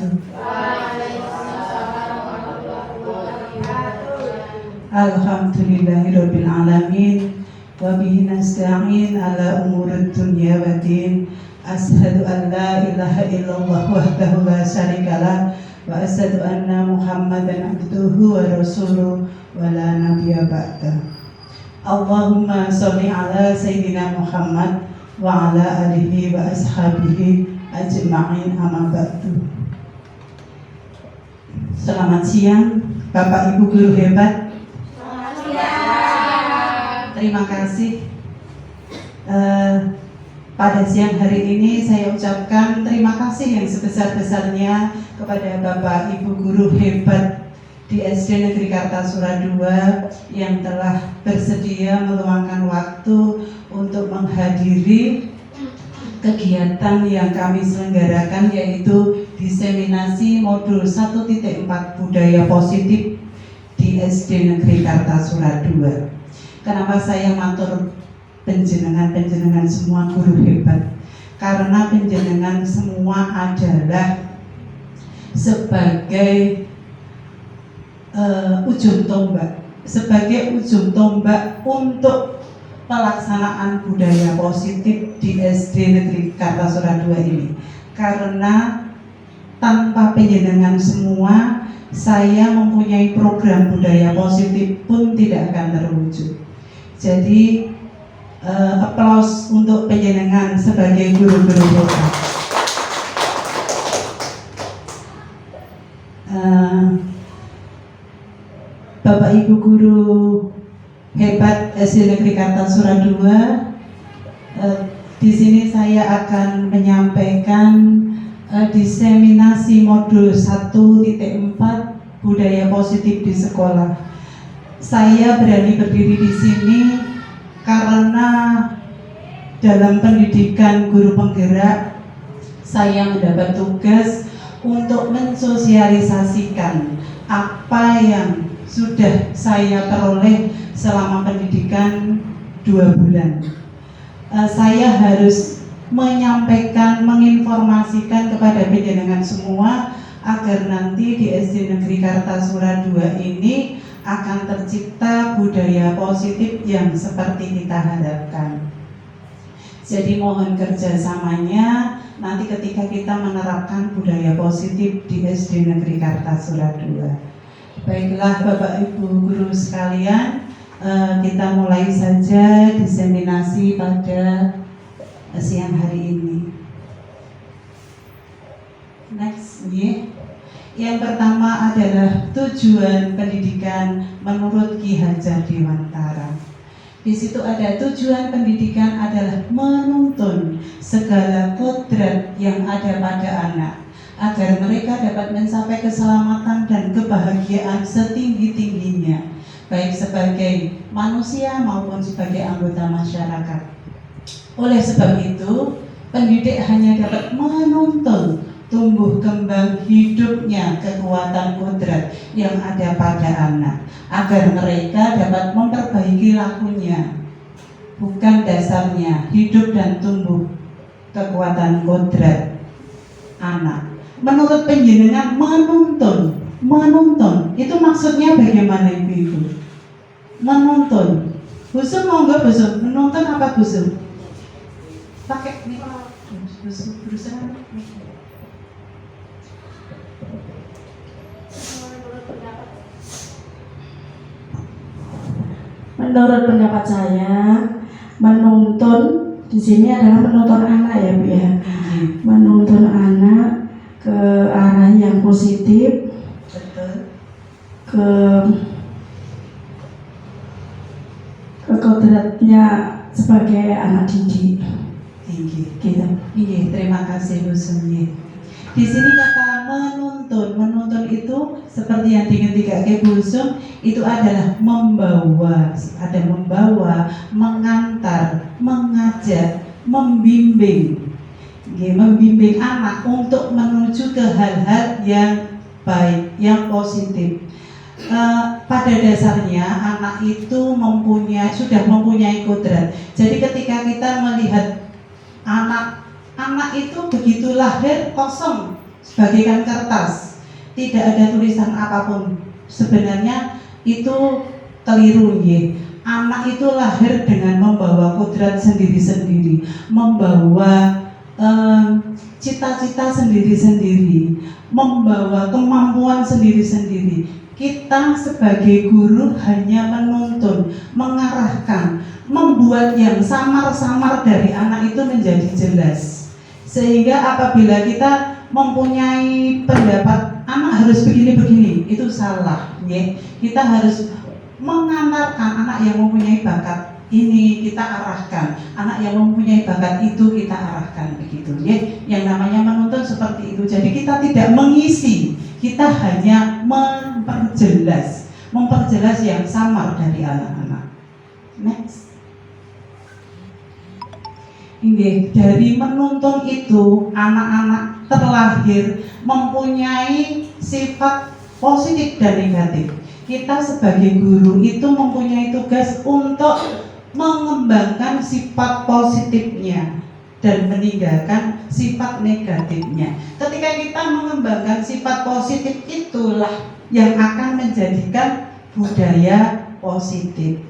wabarakatuh. Alhamdulillahirabbil alamin wa bihi nasta'in ala umurid dunya waddin. Asyhadu an la ilaha illallah wahdahu la syarikalah wa asyhadu anna Muhammadan abduhu wa rasuluh wa la nabiyya ba'da. Allahumma sholli ala sayyidina Muhammad wa ala alihi wa ashabihi ajma'in, amma ba'du. Selamat siang Bapak Ibu guru hebat. Selamat siang. Terima kasih. Pada siang hari ini saya ucapkan terima kasih yang sebesar-besarnya kepada Bapak Ibu guru hebat di SD Negeri Kartasura II yang telah bersedia meluangkan waktu untuk menghadiri kegiatan yang kami selenggarakan, yaitu diseminasi modul 1.4 budaya positif di SD Negeri Kartasura II. Kenapa saya matur penjenengan semua guru hebat? Karena penjenengan semua adalah sebagai ujung tombak untuk pelaksanaan budaya positif di SD Negeri Kartasura II ini. Karena tanpa penjenengan semua, saya mempunyai program budaya positif pun tidak akan terwujud. Jadi aplaus untuk penjenengan sebagai guru-guru hebat. Bapak Ibu guru hebat SD Negeri Kartasura II, di sini saya akan menyampaikan diseminasi modul 1.4 budaya positif di sekolah. Saya berani berdiri di sini karena dalam pendidikan guru penggerak saya mendapat tugas untuk mensosialisasikan apa yang sudah saya peroleh selama pendidikan 2 bulan. Saya harus menyampaikan, menginformasikan kepada penjenengan semua agar nanti di SD Negeri Kartasura II ini akan tercipta budaya positif yang seperti kita harapkan. Jadi mohon kerjasamanya nanti ketika kita menerapkan budaya positif di SD Negeri Kartasura II. Baiklah Bapak Ibu guru sekalian, kita mulai saja diseminasi pada siang hari ini. Next, yeah. Yang pertama adalah tujuan pendidikan menurut Ki Hajar Dewantara. Di situ ada tujuan pendidikan adalah menuntun segala kodrat yang ada pada anak agar mereka dapat mencapai keselamatan dan kebahagiaan setinggi-tingginya, baik sebagai manusia maupun sebagai anggota masyarakat. Oleh sebab itu, pendidik hanya dapat menuntun tumbuh kembang hidupnya kekuatan kodrat yang ada pada anak agar mereka dapat memperbaiki lakunya, bukan dasarnya hidup dan tumbuh kekuatan kodrat anak. Menurut penjenengan menuntun itu maksudnya bagaimana Ibu-ibu? Menuntun. Busum mau nggak busum? Menuntun apa busum? Pakai nih. Busum berusaha. Menurut pendapat saya, menuntun di sini adalah menuntun anak ya Bu ya. Menuntun anak ke arah yang positif, ke kodratnya sebagai anak didik. Gitu. Iya, terima kasih Bu Sumi. Di sini kata menuntun itu seperti yang diingatkan Bu Sum, itu adalah membawa, mengantar, mengajak, membimbing. Membimbing anak untuk menuju ke hal-hal yang baik, yang positif. Pada dasarnya anak itu sudah mempunyai kodrat. Jadi ketika kita melihat anak itu begitu lahir kosong, sebagaikan kertas, tidak ada tulisan apapun. Sebenarnya itu keliru ya. Anak itu lahir dengan membawa kodrat sendiri-sendiri, membawa cita-cita sendiri-sendiri, membawa kemampuan sendiri-sendiri. Kita sebagai guru hanya menuntun, mengarahkan, membuat yang samar-samar dari anak itu menjadi jelas. Sehingga apabila kita mempunyai pendapat anak harus begini-begini, itu salah ya. Kita harus mengantarkan anak yang mempunyai bakat ini kita arahkan, anak yang mempunyai bakat itu kita arahkan, begitu ya. Yang namanya menuntun seperti itu. Jadi kita tidak mengisi, kita hanya memperjelas yang samar dari anak-anak. Next. Ini dari menuntun itu anak-anak terlahir mempunyai sifat positif dan negatif. Kita sebagai guru itu mempunyai tugas untuk mengembangkan sifat positifnya dan meninggalkan sifat negatifnya. Ketika kita mengembangkan sifat positif, itulah yang akan menjadikan budaya positif.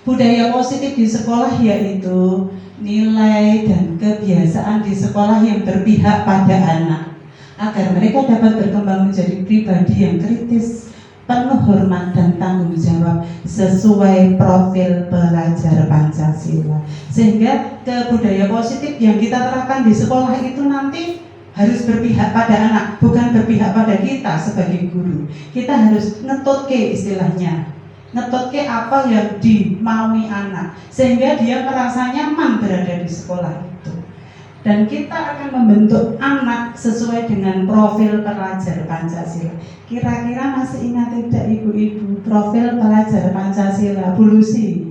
Budaya positif di sekolah yaitu nilai dan kebiasaan di sekolah yang berpihak pada anak, agar mereka dapat berkembang menjadi pribadi yang kritis, penuh hormat dan tanggung jawab sesuai profil pelajar Pancasila. Sehingga ke budaya positif yang kita terapkan di sekolah itu nanti harus berpihak pada anak, bukan berpihak pada kita sebagai guru. Kita harus ngetutke istilahnya, ngetutke apa yang dimaui anak, sehingga dia merasa nyaman berada di sekolah itu. Dan kita akan membentuk anak sesuai dengan profil pelajar Pancasila. Kira-kira masih ingat tidak ibu-ibu profil pelajar Pancasila, Bu Lucy?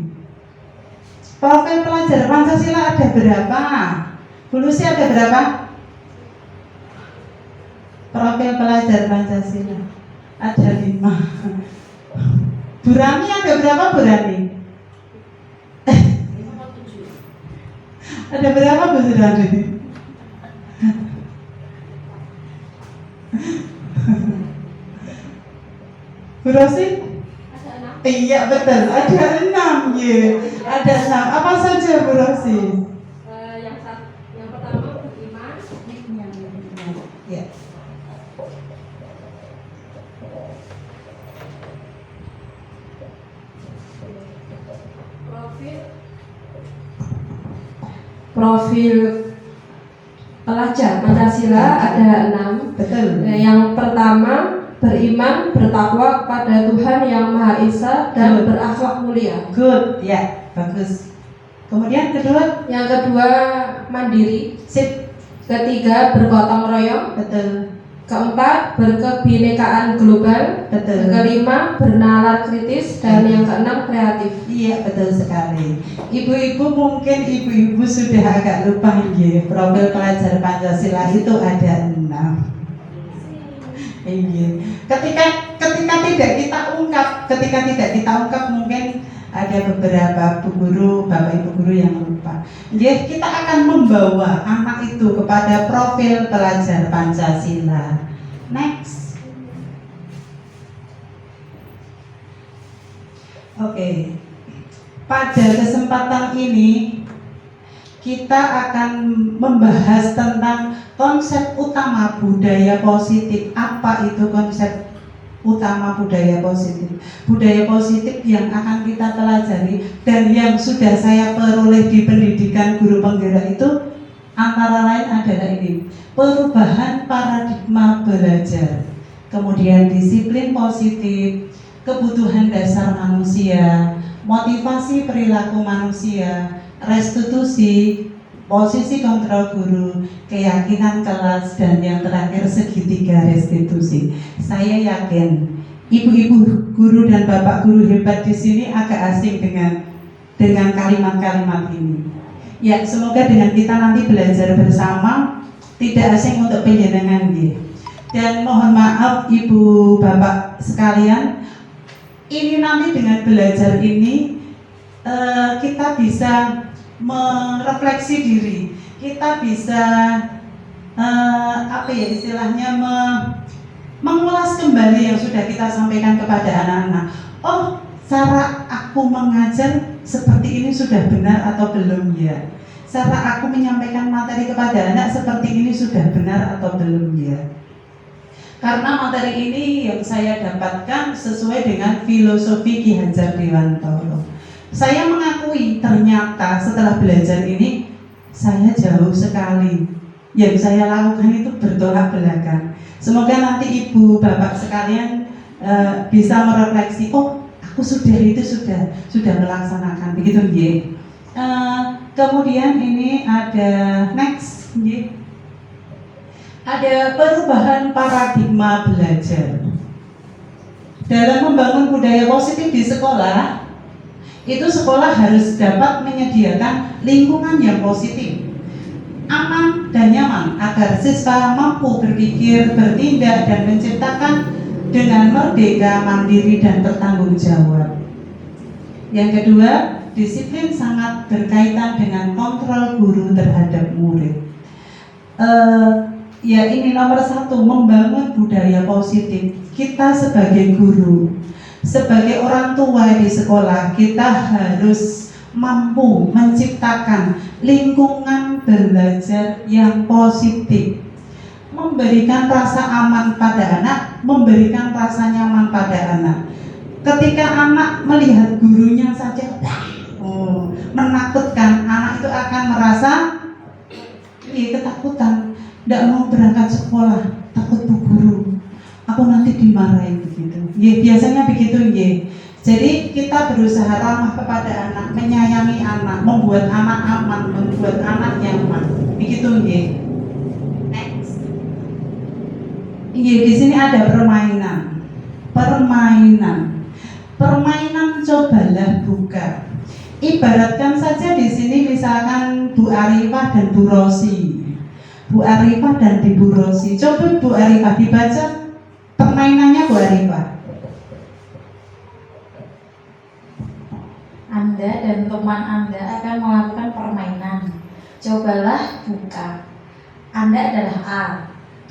Profil pelajar Pancasila ada berapa? Bu Lucy ada berapa? Profil pelajar Pancasila ada 5. Bu Rani ada berapa, Bu Rani? Ada berapa, Bu Rani? Bu Rosi? Ada 6. Iya betul, ada 6 ya. Ada 6. Apa saja Bu Rosi? Yang pertama beriman. Ya. Profil pelajar Pancasila ada 6. Betul. Yang pertama beriman, bertakwa kepada Tuhan yang Maha Esa dan berakhlak mulia. Good, ya, bagus. Kemudian kedua? Yang kedua mandiri. Sip. Ketiga bergotong royong. Betul. Keempat berkebinekaan global. Betul. Kelima bernalar kritis dan yang keenam kreatif. Iya betul sekali. Ibu-ibu mungkin ibu-ibu sudah agak lupa ya, profil pelajar Pancasila itu ada 6. Iya. Ketika tidak kita ungkap mungkin ada beberapa bu guru, bapak ibu guru yang lupa. Jadi kita akan membawa anak itu kepada profil pelajar Pancasila. Next. Oke. Pada kesempatan ini kita akan membahas tentang konsep utama budaya positif. Apa itu konsep utama budaya positif? Budaya positif yang akan kita pelajari dan yang sudah saya peroleh di pendidikan guru penggerak itu antara lain adalah ini: perubahan paradigma belajar, kemudian disiplin positif, kebutuhan dasar manusia, motivasi perilaku manusia, restitusi, posisi kontrol guru, keyakinan kelas, dan yang terakhir segitiga restitusi. Saya yakin ibu-ibu guru dan bapak guru hebat di sini agak asing dengan kalimat-kalimat ini. Ya, semoga dengan kita nanti belajar bersama tidak asing untuk penjenengan ya. Dan mohon maaf ibu bapak sekalian, ini nanti dengan belajar ini kita bisa merefleksi diri, kita bisa apa ya istilahnya, mengulas kembali yang sudah kita sampaikan kepada anak-anak. Oh, cara aku mengajar seperti ini sudah benar atau belum ya? Cara aku menyampaikan materi kepada anak seperti ini sudah benar atau belum ya? Karena materi ini yang saya dapatkan sesuai dengan filosofi Ki Hajar Dewantara. Saya mengakui ternyata setelah belajar ini saya jauh sekali. Yang saya lakukan itu bertolak belakang. Semoga nanti ibu bapak sekalian bisa merefleksi, oh aku sudah melaksanakan begitu ya. Kemudian ini ada next ya. Ada perubahan paradigma belajar. Dalam membangun budaya positif di sekolah, itu sekolah harus dapat menyediakan lingkungan yang positif, aman dan nyaman agar siswa mampu berpikir, bertindak dan menciptakan dengan merdeka, mandiri dan bertanggung jawab. Yang kedua, disiplin sangat berkaitan dengan kontrol guru terhadap murid. Ya ini nomor satu, membangun budaya positif. Kita sebagai guru, sebagai orang tua di sekolah, kita harus mampu menciptakan lingkungan belajar yang positif, memberikan rasa aman pada anak, memberikan rasa nyaman pada anak. Ketika anak melihat gurunya saja menakutkan, anak itu akan merasa ketakutan, tidak mau berangkat sekolah, takut bu guru, aku nanti dimarahin begitu. Biasanya begitu ya. Jadi kita berusaha ramah kepada anak, menyayangi anak, membuat anak aman, membuat anak nyaman. Begitu ya. Next. Di sini ada permainan. Permainan cobalah buka. Ibaratkan saja di sini misalkan Bu Arifah dan Bu Rosi. Bu Arifah dan Bu Rosi. Coba Bu Arifah dibaca permainannya Bu Arifah. Anda dan teman Anda akan melakukan permainan. Cobalah buka. Anda adalah A.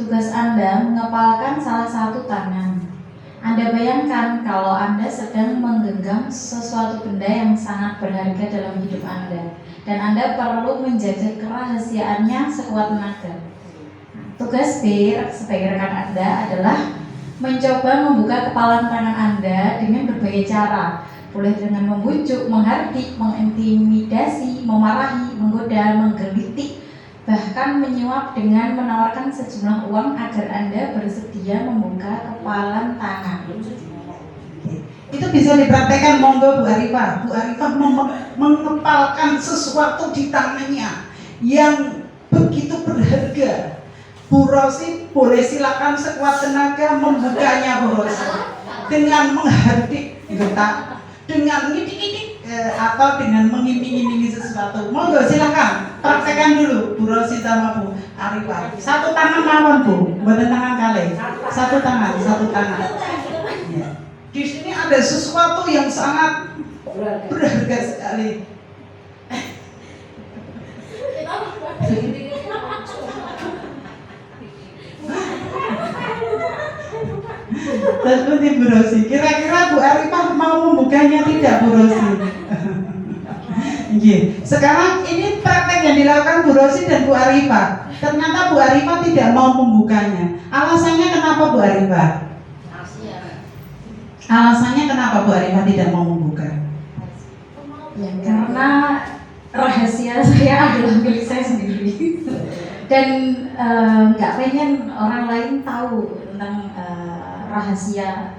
Tugas Anda mengepalkan salah satu tangan. Anda bayangkan kalau Anda sedang menggenggam sesuatu benda yang sangat berharga dalam hidup Anda, dan Anda perlu menjaga kerahasiaannya sekuat tenaga. Tugas B sebagai rekan Anda adalah mencoba membuka kepalan tangan Anda dengan berbagai cara. Boleh dengan membujuk, menghardik, mengintimidasi, memarahi, menggoda, menggelitik, bahkan menyuap dengan menawarkan sejumlah uang agar Anda bersedia membuka kepalan tangan. Itu bisa dipraktekkan, monggo Bu Arifah. Bu Arifah mengepalkan sesuatu di tangannya yang begitu berharga. Bu Rosi boleh silakan sekuat tenaga membukanya Bu Rosi dengan menghardik, dengan ngidik-ngidik atau dengan mengiming-imingi sesuatu. Monggo silakan praktekkan dulu Bu Rosi sama Bu Arifah. Satu tangan mawon Bu, buatan tangan kali. Satu tangan. Ya. Di sini ada sesuatu yang sangat berharga sekali. Seperti Bu Rosi. Kira-kira Bu Arifah mau membukanya tidak Bu Rosi? Sekarang ini praktek yang dilakukan Bu Rosi dan Bu Arifah. Ternyata Bu Arifah tidak mau membukanya. Alasannya kenapa Bu Arifah? Alasannya kenapa Bu Arifah tidak mau membuka? Ya, karena rahasia saya adalah milik saya sendiri dan nggak pengen orang lain tahu tentang rahasia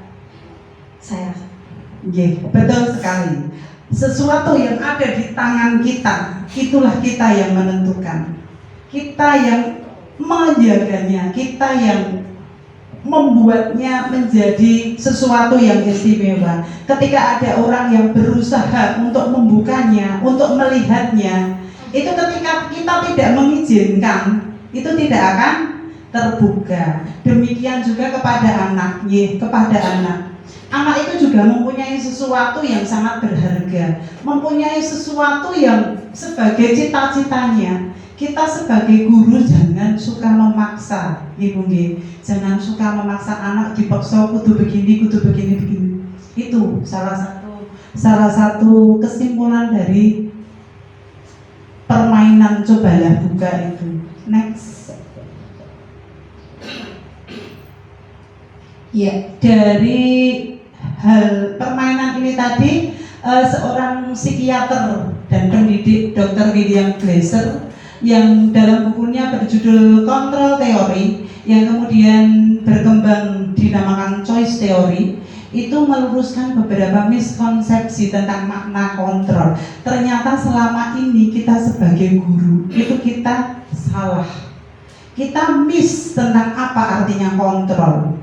saya. Betul sekali. Sesuatu yang ada di tangan kita, itulah kita yang menentukan. Kita yang menjaganya, kita yang membuatnya menjadi sesuatu yang istimewa. Ketika ada orang yang berusaha untuk membukanya, untuk melihatnya, itu ketika kita tidak mengizinkan, itu tidak akan terbuka. Demikian juga kepada anak, kepada anak. Anak itu juga mempunyai sesuatu yang sangat berharga, mempunyai sesuatu yang sebagai cita-citanya. Kita sebagai guru jangan suka memaksa, ibu nggih. Jangan suka memaksa anak dipaksa kudu begini. Itu salah satu kesimpulan dari permainan cobalah buka itu. Next. Ya, dari hal permainan ini tadi seorang psikiater dan pendidik Dr. William Glasser yang dalam bukunya berjudul Control Theory yang kemudian berkembang dinamakan Choice Theory itu meluruskan beberapa miskonsepsi tentang makna kontrol. Ternyata selama ini kita sebagai guru itu kita salah. Kita miss tentang apa artinya kontrol.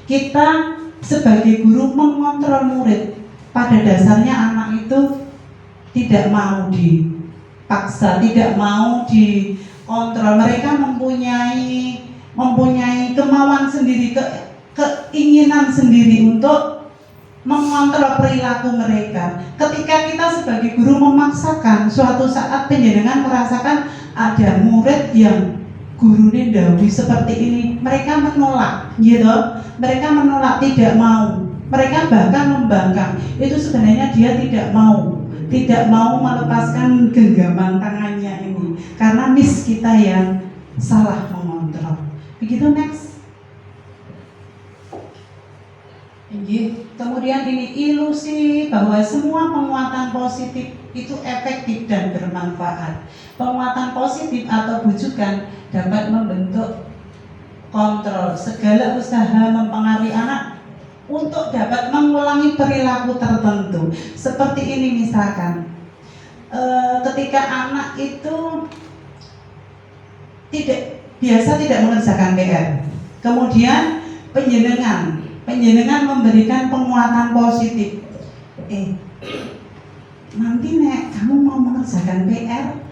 Kita sebagai guru mengontrol murid. Pada dasarnya anak itu tidak mau dipaksa, tidak mau dikontrol. Mereka mempunyai kemauan sendiri, keinginan sendiri untuk mengontrol perilaku mereka. Ketika kita sebagai guru memaksakan, suatu saat penjenengan merasakan ada murid yang gurunya dawuh seperti ini, mereka menolak, gitu. Mereka menolak, tidak mau. Mereka bahkan membangkang. Itu sebenarnya dia tidak mau melepaskan genggaman tangannya ini, karena miss kita yang salah mengontrol. Begitu. Next. Kemudian ini ilusi bahwa semua penguatan positif itu efektif dan bermanfaat. Penguatan positif atau bujukan dapat membentuk kontrol. Segala usaha mempengaruhi anak untuk dapat mengulangi perilaku tertentu. Seperti ini misalkan, ketika anak itu tidak mengerjakan PR, kemudian penjenengan memberikan penguatan positif. Nanti nek kamu mau mengerjakan PR,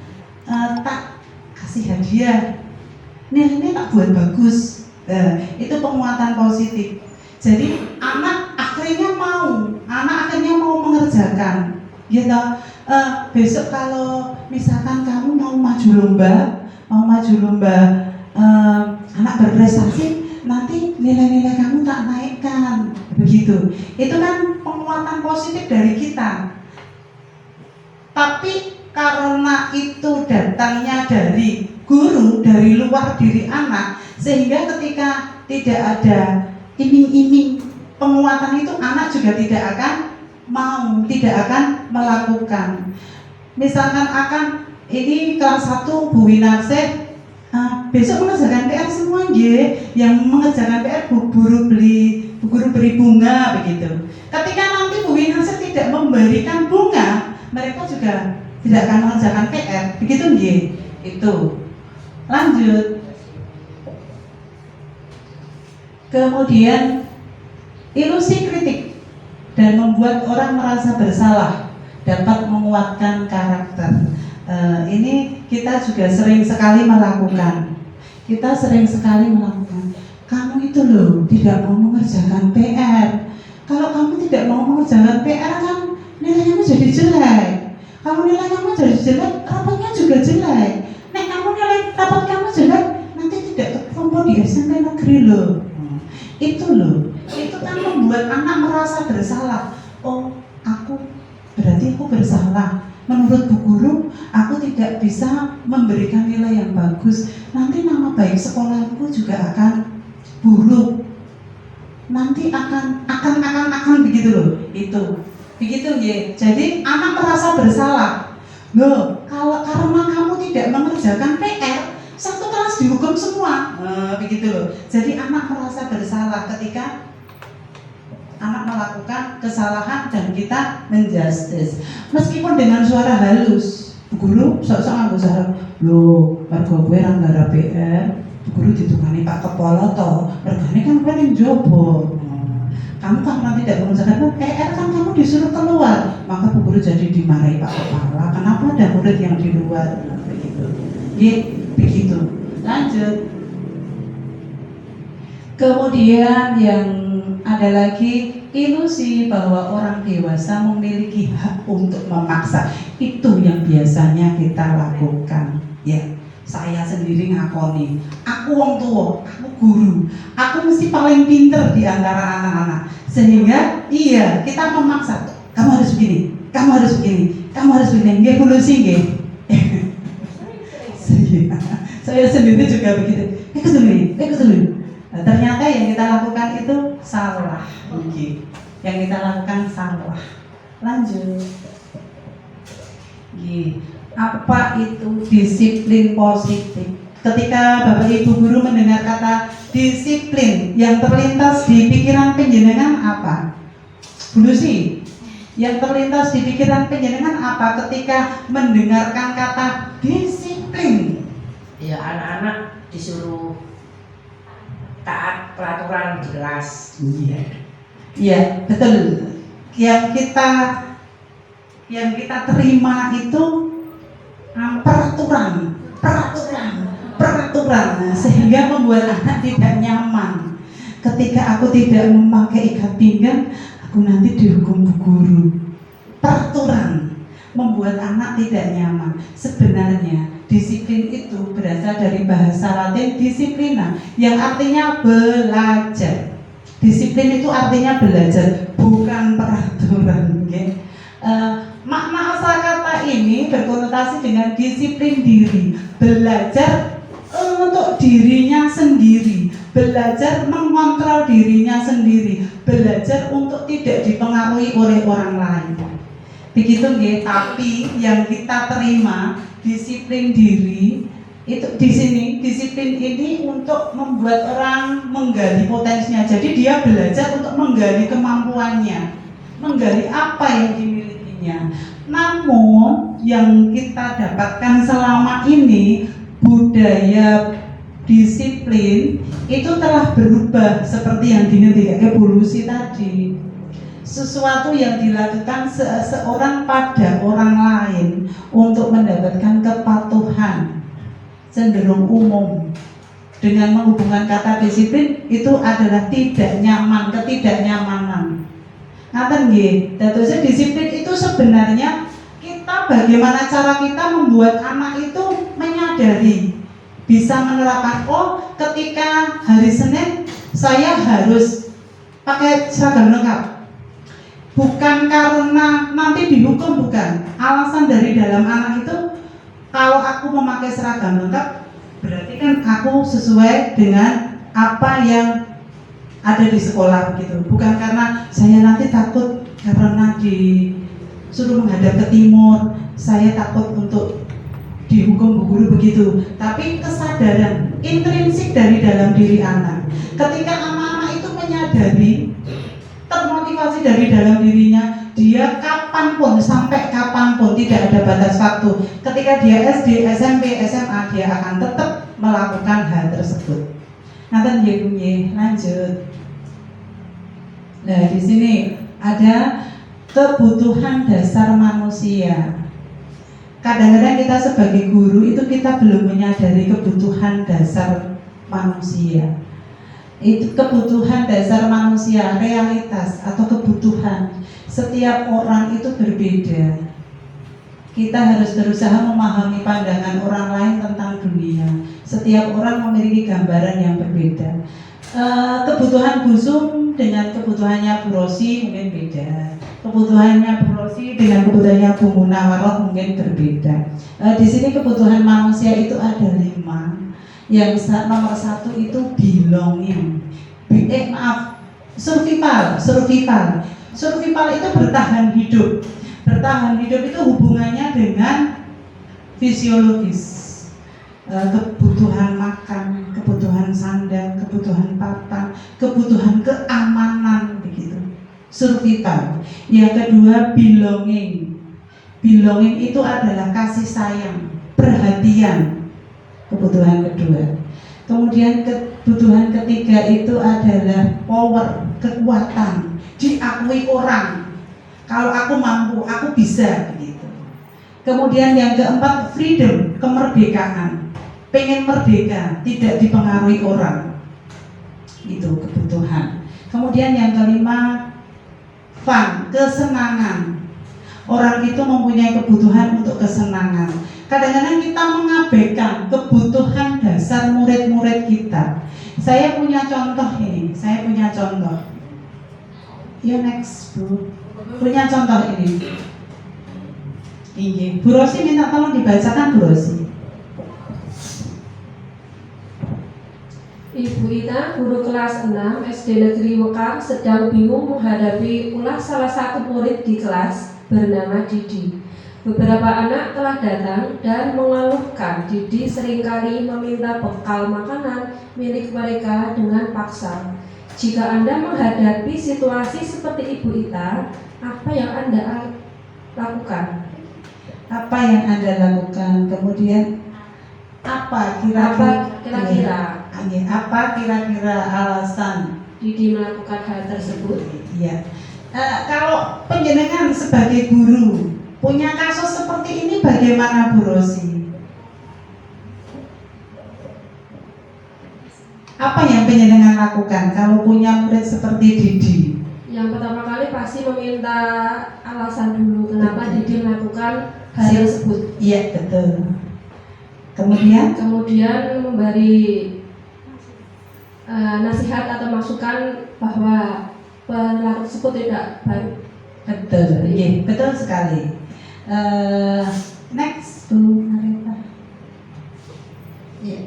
tak kasih hadiah. Ini tak buat bagus. Itu penguatan positif. Jadi anak akhirnya mau mengerjakan. Gitu. Besok kalau misalkan kamu mau maju lomba, anak berprestasi, nanti nilai-nilai kamu tak naikkan, begitu. Itu kan penguatan positif dari kita. Tapi karena itu datangnya dari guru, dari luar diri anak, sehingga ketika tidak ada iming-iming penguatan itu, anak juga tidak akan mau, tidak akan melakukan. Misalkan ini kelas 1 Bu Winarsih, besok mengerjakan PR semua yang mengerjakan PR bu guru beri bunga, begitu. Ketika nanti Bu Winarsih tidak memberikan bunga, mereka juga tidak akan mengerjakan PR, begitu itu. Lanjut. Kemudian ilusi kritik dan membuat orang merasa bersalah dapat menguatkan karakter. Ini kita juga sering sekali melakukan. Kamu itu loh tidak mau mengerjakan PR. Kalau kamu tidak mau mengerjakan PR kan nilainya jadi jelek. Kalau nilai kamu jadi jelek, rapotnya juga jelek. Nek kamu nilai rapot kamu jelek, nanti tidak keterima di SMP negeri loh. Itu kan membuat anak merasa bersalah. Oh, berarti aku bersalah. Menurut Bu Guru, aku tidak bisa memberikan nilai yang bagus. Nanti nama baik sekolahku juga akan buruk. Nanti akan begitu loh. Begitu Jadi anak merasa bersalah. Loh, kalau karena kamu tidak mengerjakan PR, satu kelas dihukum semua. Begitu loh. Jadi anak merasa bersalah ketika anak melakukan kesalahan dan kita menjustice. Meskipun dengan suara halus, Bu Guru sok-sok nganggo suara, "Lho, warga kowe ra nggarap PR, Bu Guru ditukani Pak Kepala to, regane kan paling jobo. Kamu karena tidak mengerjakan PR kan kamu disuruh keluar." Maka Bu Guru jadi dimarahi Pak Kepala. Kenapa ada murid yang di luar? Begitu. Begitu. Lanjut. Kemudian yang ada lagi ilusi bahwa orang dewasa memiliki hak untuk memaksa. Itu yang biasanya kita lakukan. saya sendiri ngakoni, aku wong tua, aku guru, aku mesti paling pinter di antara anak-anak. Sehingga iya, kita memaksa, kamu harus begini, kamu harus begini, kamu harus begini. Nggih kulo sih nggih. Saya sendiri juga begitu. Ikut dulu. Nah, ternyata yang kita lakukan itu salah. Yang kita lakukan salah. Lanjut. Apa itu disiplin positif? Ketika Bapak Ibu guru mendengar kata disiplin, yang terlintas di pikiran penjenengan apa? Bu Lucy, yang terlintas di pikiran penjenengan apa ketika mendengarkan kata disiplin? Ya, anak-anak disuruh taat peraturan jelas. Iya, betul. Yang kita terima itu peraturan, sehingga membuat anak tidak nyaman. Ketika aku tidak memakai ikat pinggang, aku nanti dihukum bu guru. Peraturan membuat anak tidak nyaman. Sebenarnya disiplin itu berasal dari bahasa Latin disciplina, yang artinya belajar. Disiplin itu artinya belajar, bukan peraturan. Okay? Makna asal kata ini berkonotasi dengan disiplin diri, belajar untuk dirinya sendiri, belajar mengontrol dirinya sendiri, belajar untuk tidak dipengaruhi oleh orang lain. Begitu nggih. Tapi yang kita terima disiplin diri itu di sini, disiplin ini untuk membuat orang menggali potensinya. Jadi dia belajar untuk menggali kemampuannya, menggali apa yang dimilikinya. Namun yang kita dapatkan selama ini, budaya disiplin itu telah berubah seperti yang dingerti Bu Lucy tadi. Sesuatu yang dilakukan seseorang pada orang lain untuk mendapatkan kepatuhan cenderung umum. Dengan menghubungkan kata disiplin itu adalah tidak nyaman, ketidaknyamanan. Ngaten nggih. Dadosé disiplin itu sebenarnya kita bagaimana cara kita membuat anak itu menyadari, bisa menerapkan, oh ketika hari Senin saya harus pakai seragam lengkap. Bukan karena nanti dihukum, bukan. Alasan dari dalam anak itu, kalau aku memakai seragam lengkap, berarti kan aku sesuai dengan apa yang ada di sekolah begitu. Bukan karena saya nanti takut karena disuruh menghadap ke timur, saya takut untuk dihukum bu guru begitu. Tapi kesadaran intrinsik dari dalam diri anak. Ketika anak-anak itu menyadari, termotivasi dari dalam dirinya, dia kapanpun, sampai kapanpun, tidak ada batas waktu. Ketika dia SD, SMP, SMA, dia akan tetap melakukan hal tersebut. Nanti lanjut. Nah, di sini ada kebutuhan dasar manusia. Kadang-kadang kita sebagai guru itu kita belum menyadari kebutuhan dasar manusia. Itu kebutuhan dasar manusia, realitas atau kebutuhan setiap orang itu berbeda. Kita harus berusaha memahami pandangan orang lain tentang dunia. Setiap orang memiliki gambaran yang berbeda. Kebutuhan Bu Sum dengan kebutuhannya Bu Rosi mungkin beda. Kebutuhannya Bu Rosi dengan kebutuhannya Bu Munawaroh mungkin berbeda. Di sini kebutuhan manusia itu ada 5. Yang nomor 1 itu belonging. Survival itu bertahan hidup. Bertahan hidup itu hubungannya dengan fisiologis. Kebutuhan makan, kebutuhan sandang, kebutuhan papan, kebutuhan keamanan begitu. Survival. Yang kedua belonging. Belonging itu adalah kasih sayang, perhatian. Kebutuhan kedua. Kemudian kebutuhan ketiga itu adalah power, kekuatan, diakui orang. Kalau aku mampu, aku bisa begitu. Kemudian yang keempat freedom, kemerdekaan. Pengen merdeka, tidak dipengaruhi orang. Itu kebutuhan. Kemudian yang kelima fun, kesenangan. Orang itu mempunyai kebutuhan untuk kesenangan. Kadang-kadang kita mengabaikan kebutuhan dasar murid-murid kita. Saya punya contoh ini, Ya next Bu. Punya contoh ini. Iya, Bu Rosi minta tolong dibacakan Bu Rosi. Ibu Ina, guru kelas 6 SD Negeri Wekam, sedang bingung menghadapi ulah salah satu murid di kelas bernama Didi. Beberapa anak telah datang dan mengeluhkan Didi seringkali meminta bekal makanan milik mereka dengan paksa. Jika Anda menghadapi situasi seperti Ibu Ita, apa yang Anda lakukan? Apa yang Anda lakukan? Kemudian apa kira-kira alasan Didi melakukan hal tersebut? Iya. Kalau penjenengan sebagai guru punya kasus seperti ini, bagaimana Bu Rosi? Apa yang penjenengan lakukan kalau punya murid seperti Didi? Yang pertama kali pasti meminta alasan dulu kenapa Didi melakukan hal tersebut. Iya, betul. Kemudian Memberi nasihat atau masukan bahwa perilaku tersebut tidak baik. betul, iya, betul sekali. Next Bu Marita. Iya,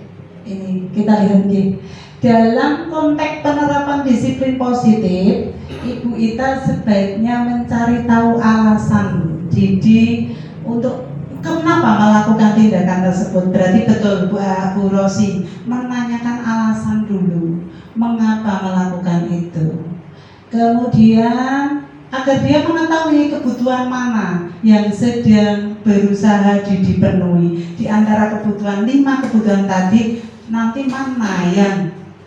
ini kita lihat nih. Dalam konteks penerapan disiplin positif, Ibu Ita sebaiknya mencari tahu alasan Didi untuk kenapa melakukan tindakan tersebut. Berarti betul Bu Rosi menanyakan alasan dulu mengapa melakukan itu. Kemudian agar dia mengetahui kebutuhan mana yang sedang berusaha dipenuhi. Di antara kebutuhan 5 kebutuhan tadi, nanti mana yang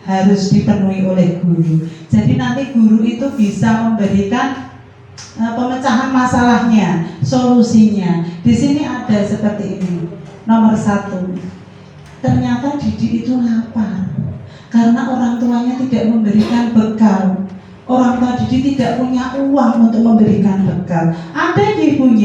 harus dipenuhi oleh guru. Jadi nanti guru itu bisa memberikan pemecahan masalahnya, solusinya. Di sini ada seperti ini. Nomor 1, ternyata Didi itu lapar karena orang tuanya tidak memberikan bekal. Orang tua Didi tidak punya uang untuk memberikan bekal. Ada Ibu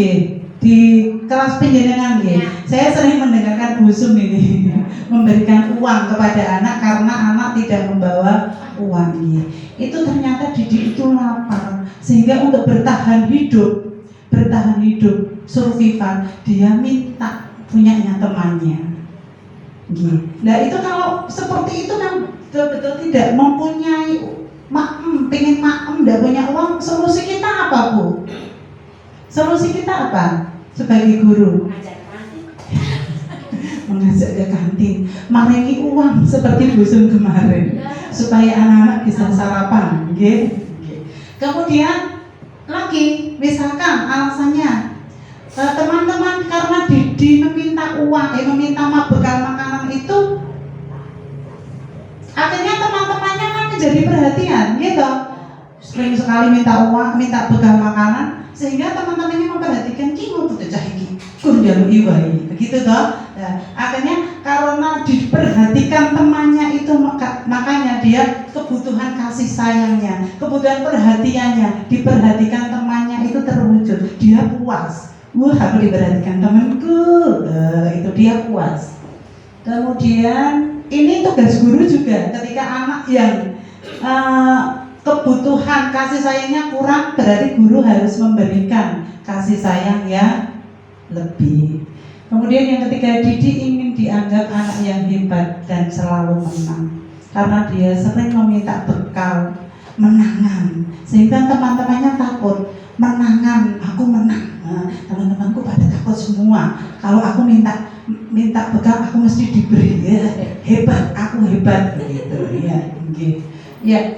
di kelas penjenengan saya sering mendengarkan Bu Sum ini memberikan uang kepada anak karena anak tidak membawa uang. Itu ternyata Didi itu lapar, sehingga untuk bertahan hidup survival, dia minta punyanya temannya. Nah itu kalau seperti itu kan betul-betul tidak mempunyai pengen tidak punya uang. Solusi kita apa Bu? Solusi kita apa sebagai guru? Mengajak ke kantin, maringi uang seperti Bu Sum kemarin supaya anak-anak bisa sarapan. Kemudian lagi, misalkan alasannya teman-teman karena Didi meminta uang, meminta bekal makanan itu, akhirnya teman-temannya kan menjadi perhatian, gitu. Sering sekali minta uang, minta bekal makanan, sehingga teman-temannya memperhatikan kimo putu cahiki, kunjalu iwai, begitu toh. Nah, akhirnya karena diperhatikan temannya itu, makanya dia kebutuhan kasih sayangnya, kebutuhan perhatiannya, diperhatikan temannya itu terwujud, dia puas. Wah, aku diperhatikan temanku, itu dia puas. Kemudian ini tugas guru juga, ketika anak yang kebutuhan kasih sayangnya kurang, berarti guru harus memberikan kasih sayang yang lebih. Kemudian yang ketiga, Didi ingin dianggap anak yang hebat dan selalu menang, karena dia sering meminta bekal menangan, sehingga teman-temannya takut. Menangan, aku menang. Nah, teman-temanku pada takut semua. Kalau aku minta bekal, aku mesti diberi. Ya, hebat, aku hebat, gitu. Ya.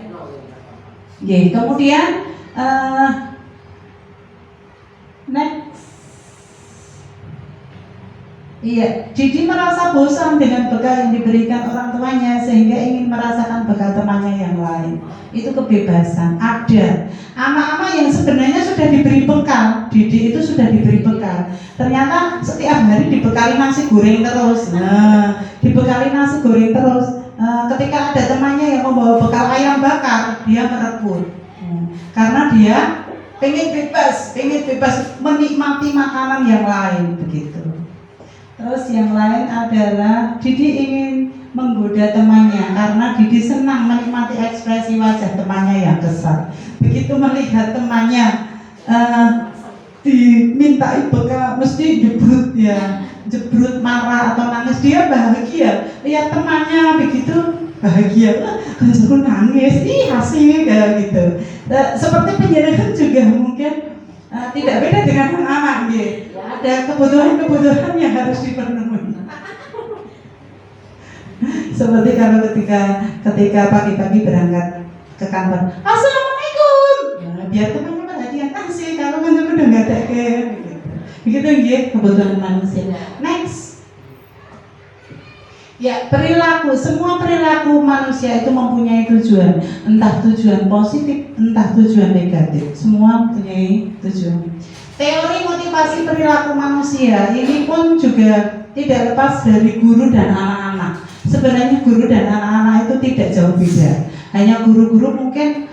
Kemudian next. Iya, Didi merasa bosan dengan bekal yang diberikan orang tuanya, sehingga ingin merasakan bekal temannya yang lain. Itu kebebasan. Ada anak-anak yang sebenarnya sudah diberi bekal, Didi itu sudah diberi bekal. Ternyata setiap hari dibekali nasi goreng terus. Dibekali nasi goreng terus. Ketika ada temannya yang membawa bekal ayam bakar, dia merebut. Karena dia pengen bebas menikmati makanan yang lain begitu. Terus yang lain adalah Didi ingin menggoda temannya karena Didi senang menikmati ekspresi wajah temannya yang kesal. Begitu melihat temannya dimintai bekal mesti jebrut marah atau nangis, dia bahagia. Lihat temannya begitu bahagia, kancaku nangis, asik kayak gitu. Seperti penjelasan juga mungkin tidak beda dengan anak-anak gitu. Ada kebutuhan yang harus dipenuhi. Seperti kalau ketika pagi-pagi berangkat ke kantor, assalamualaikum, biar temannya bahagia, asik kalau kancaku udah nggak ada kayak begitu gitu, kebutuhan manusia. Next. Ya, perilaku, semua perilaku manusia itu mempunyai tujuan, entah tujuan positif, entah tujuan negatif, semua mempunyai tujuan. Teori motivasi perilaku manusia ini pun juga tidak lepas dari guru dan anak-anak. Sebenarnya guru dan anak-anak itu tidak jauh beda. Hanya guru-guru mungkin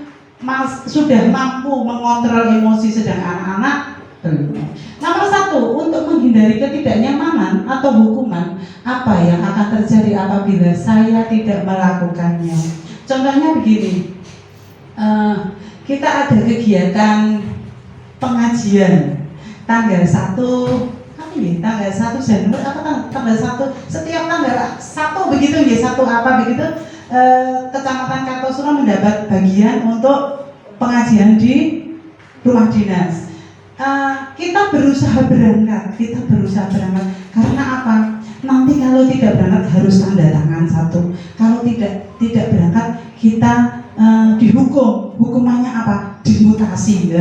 sudah mampu mengontrol emosi, sedang anak-anak belum. Nomor satu, untuk menghindari ketidaknyamanan atau hukuman, apa yang akan terjadi apabila saya tidak melakukannya? Contohnya begini, kita ada kegiatan pengajian tanggal 1 Januari apa tanggal 1 setiap tanggal 1 begitu ya, 1 apa begitu, Kecamatan Kartosuro mendapat bagian untuk pengajian di rumah dinas. Kita berusaha berangkat karena apa? Nanti kalau tidak berangkat harus tanda tangan 1. Kalau tidak berangkat kita dihukum. Hukumannya apa? Dimutasi.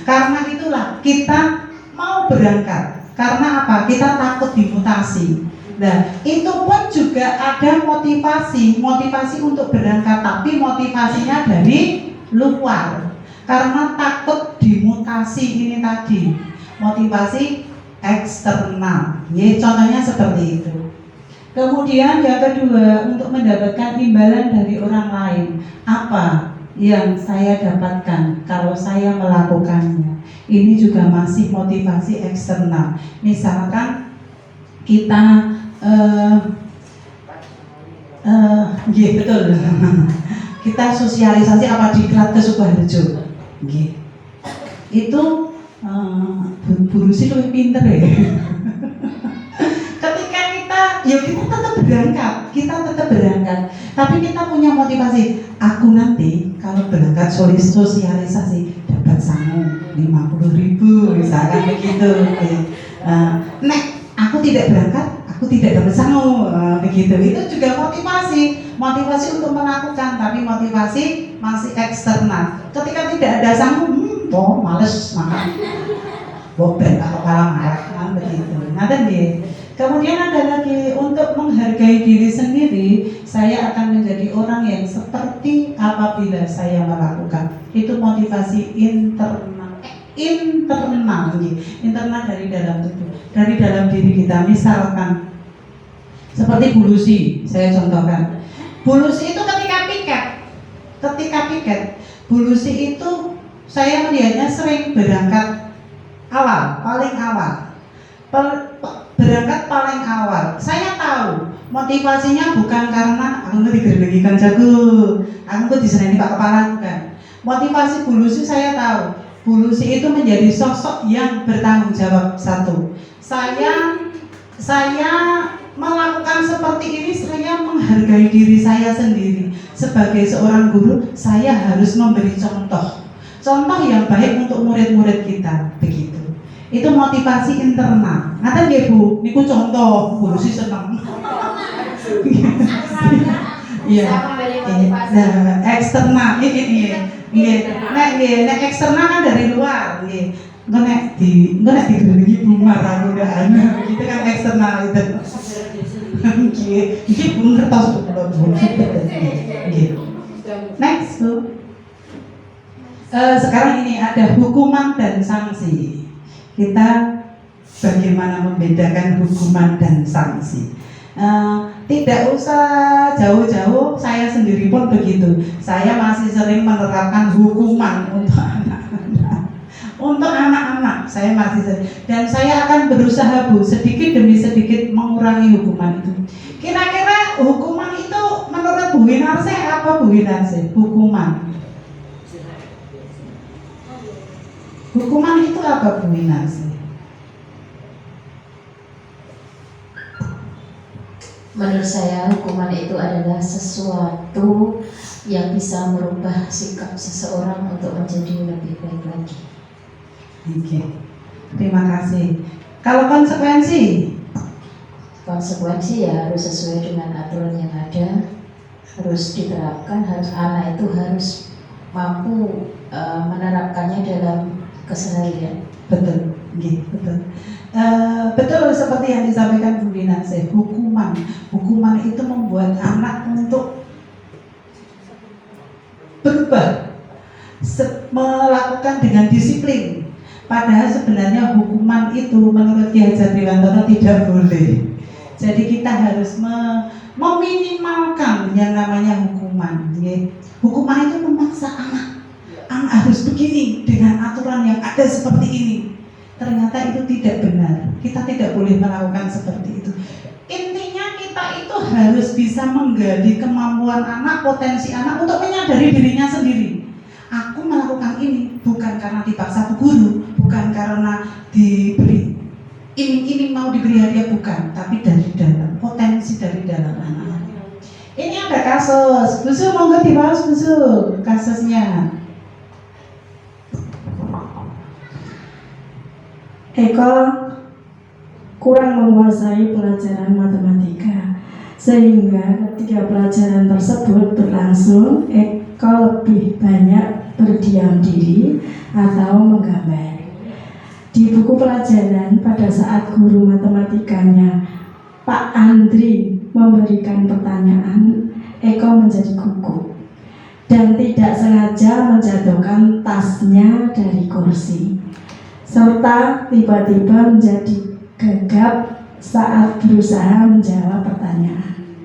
Karena itulah kita mau berangkat. Karena apa? Kita takut dimutasi. Nah, itu pun juga ada motivasi untuk berangkat, tapi motivasinya dari luar. Karena takut dimutasi ini tadi, motivasi eksternal. Ya, contohnya seperti itu. Kemudian yang kedua, untuk mendapatkan imbalan dari orang lain. Apa yang saya dapatkan kalau saya melakukannya? Ini juga masih motivasi eksternal. Misalkan kita betul. Kita sosialisasi apa diklat ke Sukoharjo. Itu Bu Rusi lebih pinter ya. Ketika kita tetap berangkat, tapi kita punya motivasi. Aku nanti kalau berangkat sosialisasi dapat sangu 50.000 misalkan begitu. Nek aku tidak berangkat, aku tidak dapat sangu begitu. Itu juga motivasi untuk melakukan, tapi motivasi masih eksternal. Ketika tidak ada sangu, males makan, boben atau kepala marah begitu. Kemudian ada lagi, untuk menghargai diri sendiri, saya akan menjadi orang yang seperti apabila saya melakukan. Itu motivasi internal dari dalam tubuh, dari dalam diri kita. Misalkan seperti Bu Lucy, saya contohkan. Bu Lucy itu ketika piket, Bu Lucy itu saya melihatnya sering berangkat paling awal. Saya tahu motivasinya bukan karena aku digerlegikan jago, aku diseneni Pak Kepala, bukan. Motivasi Bu Lucy saya tahu. Bu Lucy itu menjadi sosok yang bertanggung jawab. 1. Saya melakukan seperti ini, saya menghargai diri saya sendiri. Sebagai seorang guru, saya harus memberi contoh yang baik untuk murid-murid kita, begitu. Itu motivasi internal. Ngaten nggih Bu, niku contoh, Bu Lucy seneng. Iya. Nah, eksternal ini. Nek eksternal kan dari luar, nggih. Nek digerigi bumar aku udah gitu kan eksternal itu. Nggih pun kertas kula Bu. Nggih. Next Bu. Sekarang ini ada hukuman dan sanksi. Kita bagaimana membedakan hukuman dan sanksi? Tidak usah jauh-jauh, saya sendiri pun begitu. Saya masih sering menerapkan hukuman untuk anak-anak. untuk anak-anak saya masih dan saya akan berusaha Bu sedikit demi sedikit mengurangi hukuman itu. Kira-kira hukuman itu menurut Bu Winarse apa Bu Winarse? Hukuman itu apa Bu Winarse? Menurut saya hukuman itu adalah sesuatu yang bisa merubah sikap seseorang untuk menjadi lebih baik lagi. Oke, terima kasih. Kalau konsekuensi Ya harus sesuai dengan aturan yang ada, harus diterapkan, harus anak itu harus mampu menerapkannya dalam keseharian. betul, betul. Betul seperti yang disampaikan Bu Winarse, hukuman itu membuat anak untuk berubah, melakukan dengan disiplin. Padahal sebenarnya hukuman itu menurut Ki Hajar Dewantara tidak boleh. Jadi kita harus meminimalkan yang namanya hukuman. Hukuman itu memaksa anak harus begini dengan aturan yang ada seperti ini. Ternyata itu tidak benar. Kita tidak boleh melakukan seperti itu. Intinya kita itu harus bisa menggali kemampuan anak, potensi anak untuk menyadari dirinya sendiri. Aku melakukan ini bukan karena dipaksa guru, bukan karena diberi iming-iming mau diberi hadiah, bukan, tapi dari dalam, potensi dari dalam anak. Ini ada kasus, Bu Su, monggo dibahas Bu Su, kasusnya. Eko kurang menguasai pelajaran matematika, sehingga ketika pelajaran tersebut berlangsung, Eko lebih banyak berdiam diri atau menggambar. Di buku pelajaran pada saat guru matematikanya Pak Andri memberikan pertanyaan, Eko menjadi gugup dan tidak sengaja menjatuhkan tasnya dari kursi, serta tiba-tiba menjadi gegap saat berusaha menjawab pertanyaan.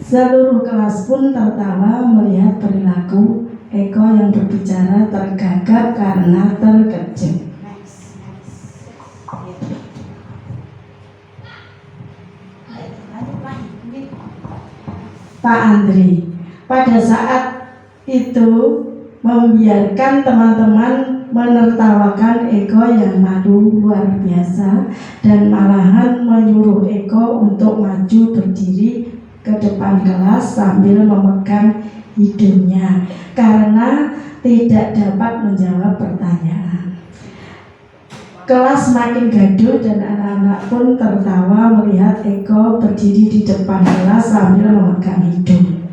Seluruh kelas pun tertawa melihat perilaku Eko yang berbicara tergagap karena terkejut. Pak Andri pada saat itu membiarkan teman-teman menertawakan Eko yang malu luar biasa dan malahan menyuruh Eko untuk maju berdiri ke depan kelas sambil memegang hidungnya karena tidak dapat menjawab pertanyaan. Kelas makin gaduh dan anak-anak pun tertawa melihat Eko berdiri di depan kelas sambil memegang hidung.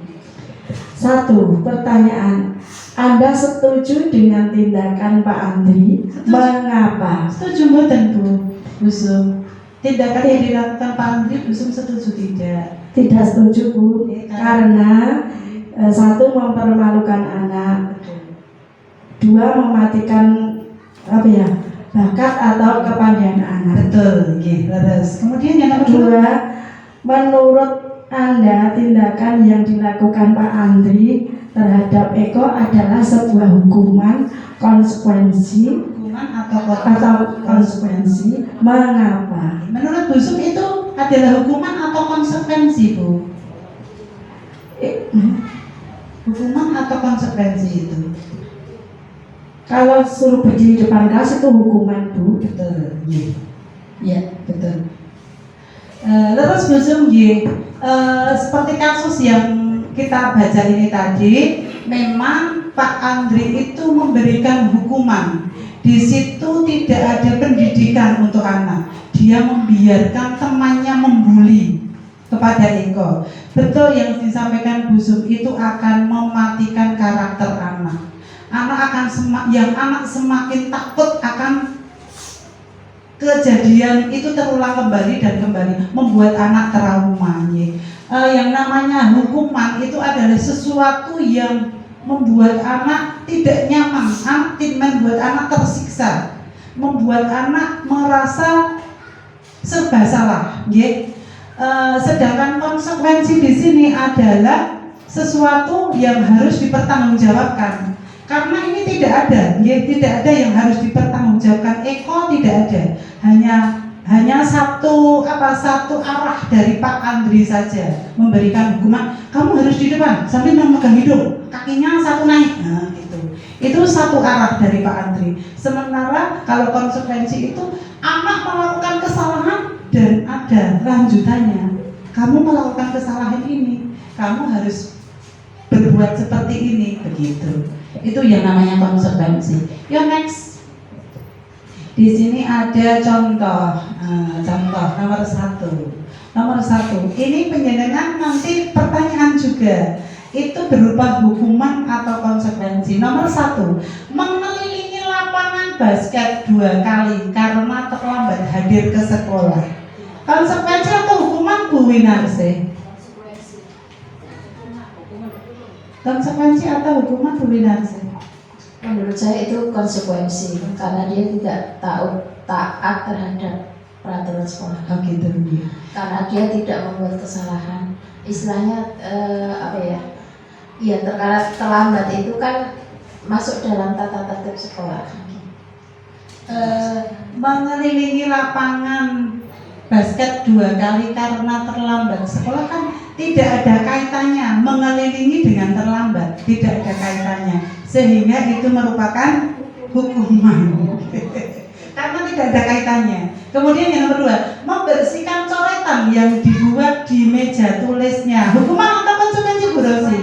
1. Pertanyaan. Anda setuju dengan tindakan Pak Andri? Mengapa? Setuju mboten Bu Su? Tindakan yang dilakukan Pak Andri Bu Su setuju tidak? Tidak setuju Bu, karena 1. mempermalukan anak, 2. mematikan bakat atau kepandaian anak. Betul, terus. Kemudian yang nomor 2, menurut Anda tindakan yang dilakukan Pak Andri terhadap Eko adalah sebuah hukuman, konsekuensi hukuman atau konsekuensi. Mengapa? Menurut Bu Su itu adalah hukuman atau konsekuensi Bu? Hukuman atau konsekuensi itu? Kalau suruh berdiri depan kelas itu hukuman Bu. Betul, ya betul. Terus Bu Su, seperti kasus yang kita baca ini tadi, memang Pak Andri itu memberikan hukuman. Di situ tidak ada pendidikan untuk anak. Dia membiarkan temannya membuli kepada Eko. Betul yang disampaikan Bu Su, itu akan mematikan karakter anak. Anak semakin takut akan kejadian itu terulang kembali dan kembali, membuat anak trauma. Yang namanya hukuman itu adalah sesuatu yang membuat anak tidak nyaman, membuat anak tersiksa, membuat anak merasa serba salah. Sedangkan konsekuensi di sini adalah sesuatu yang harus dipertanggungjawabkan. Karena ini tidak ada, ya, tidak ada yang harus dipertanggungjawabkan. Eko tidak ada, hanya satu arah dari Pak Andri saja memberikan hukuman. Kamu harus di depan sambil memegang hidung, kakinya satu naik. Nah, gitu. Itu satu arah dari Pak Andri. Sementara kalau konsekuensi itu anak melakukan kesalahan dan ada lanjutannya. Kamu melakukan kesalahan ini, kamu harus berbuat seperti ini, begitu. Itu yang namanya konsekuensi. Yo next. Di sini ada contoh nomor 1. Nomor 1. Ini penjenengan nanti pertanyaan juga. Itu berupa hukuman atau konsekuensi. Nomor 1, mengelilingi lapangan basket 2 kali karena terlambat hadir ke sekolah. Konsekuensi atau hukuman Bu Winarse? Konsekuensi atau hukuman Bu Winarse? Menurut saya itu konsekuensi karena dia tidak taat terhadap peraturan sekolah. Oh gitu ya. Karena dia tidak membuat kesalahan. Istilahnya ya terlambat itu kan masuk dalam tata tertib sekolah. Mengelilingi lapangan basket 2 kali karena terlambat sekolah kan tidak ada kaitannya. Mengelilingi dengan terlambat tidak ada kaitannya, sehingga itu merupakan hukuman karena tidak ada kaitannya. Kemudian yang nomor 2, membersihkan coretan yang dibuat di meja tulisnya. Hukuman atau konsekuensi Bu Rosi?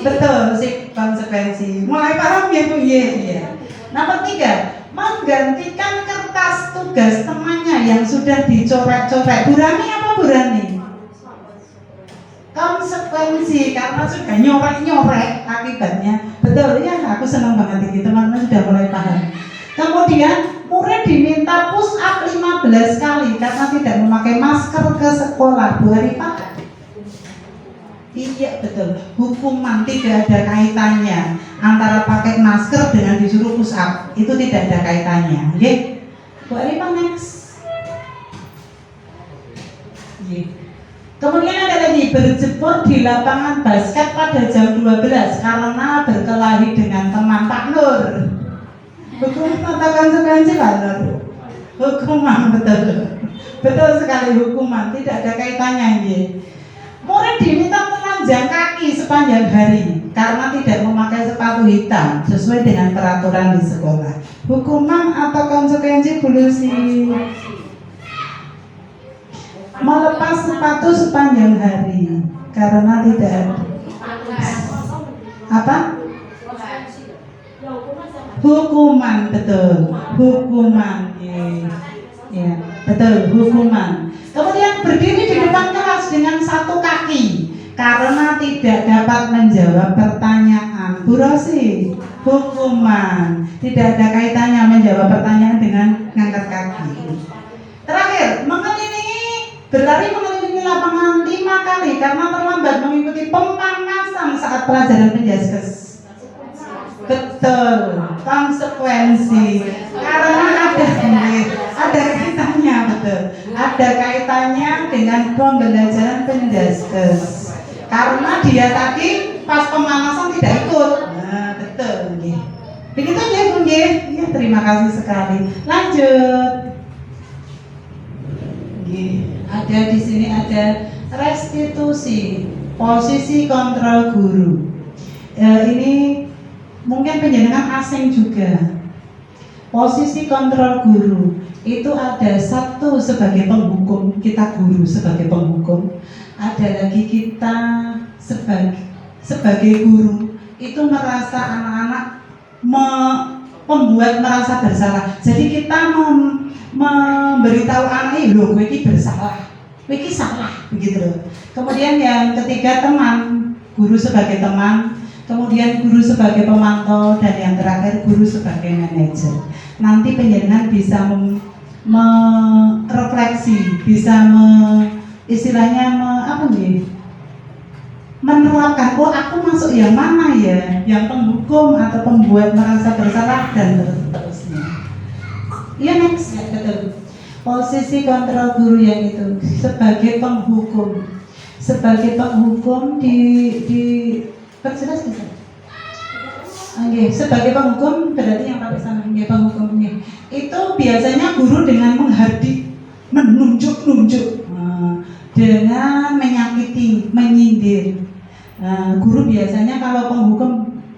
Betul sih, konsekuensi. Mulai paham ya Bu? Iya. Nomor 3, menggantikan kertas tugas temannya yang sudah dicoret-coret. Bu Rani apa Bu Rani? Konsekuensi karena sudah nyorek-nyorek akibatnya. Betul ya, aku senang banget ini, teman-teman sudah mulai paham. Kemudian murid diminta push up 15 kali karena tidak memakai masker ke sekolah. Bu Arifah? Iya betul, hukuman tidak ada kaitannya antara pakai masker dengan disuruh push up, itu tidak ada kaitannya. Oke, Bu Arifah next. Kemudian ada lagi, berjemur di lapangan basket pada jam 12 karena berkelahi dengan teman. Pak Nur, hukuman atau konsekuensi Pak Nur? Hukuman, betul sekali, hukuman, tidak ada kaitannya. Murid diminta telanjang kaki sepanjang hari karena tidak memakai sepatu hitam sesuai dengan peraturan di sekolah. Hukuman atau konsekuensi Bu Lucy? Melepas sepatu sepanjang hari karena tidak ada. Apa? Hukuman, betul. Hukuman, ya, betul, hukuman. Kemudian berdiri di depan kelas dengan satu kaki karena tidak dapat menjawab pertanyaan. Bu Rosi, hukuman. Tidak ada kaitannya menjawab pertanyaan dengan ngangkat kaki. Terakhir, berlari mengelilingi lapangan 5 kali karena terlambat mengikuti pemanasan saat pelajaran penjaskes. Betul, konsekuensi karena ada kaitannya, betul. Ada kaitannya dengan pembelajaran penjaskes. Karena dia tadi pas pemanasan tidak ikut. Nah, betul. Begitu ya, Bu. Ya, terima kasih sekali. Lanjut. Ada di sini ada restitusi, posisi kontrol guru. Ini mungkin penjenengan asing juga. Posisi kontrol guru itu ada satu sebagai penghukum, kita guru sebagai penghukum. Ada lagi kita sebagai guru itu merasa anak-anak membuat merasa bersalah. Jadi kita memberitahu anak, loh gue ini bersalah, gue ini salah, begitu loh. Kemudian yang ketiga teman, guru sebagai teman, kemudian guru sebagai pemantau, dan yang terakhir guru sebagai manajer. Nanti penjenengan bisa merefleksi, bisa menerapkan, oh aku masuk yang mana ya, yang penghukum atau pembuat merasa bersalah dan seterusnya. Ya next, ya, betul. Posisi kontrol guru yang itu sebagai penghukum, di perjelas bisa. sebagai penghukum berarti yang pakai sana penghukum itu biasanya guru dengan menghardik, menunjuk-nunjuk, dengan menyakiti, menyindir. Guru biasanya kalau penghukum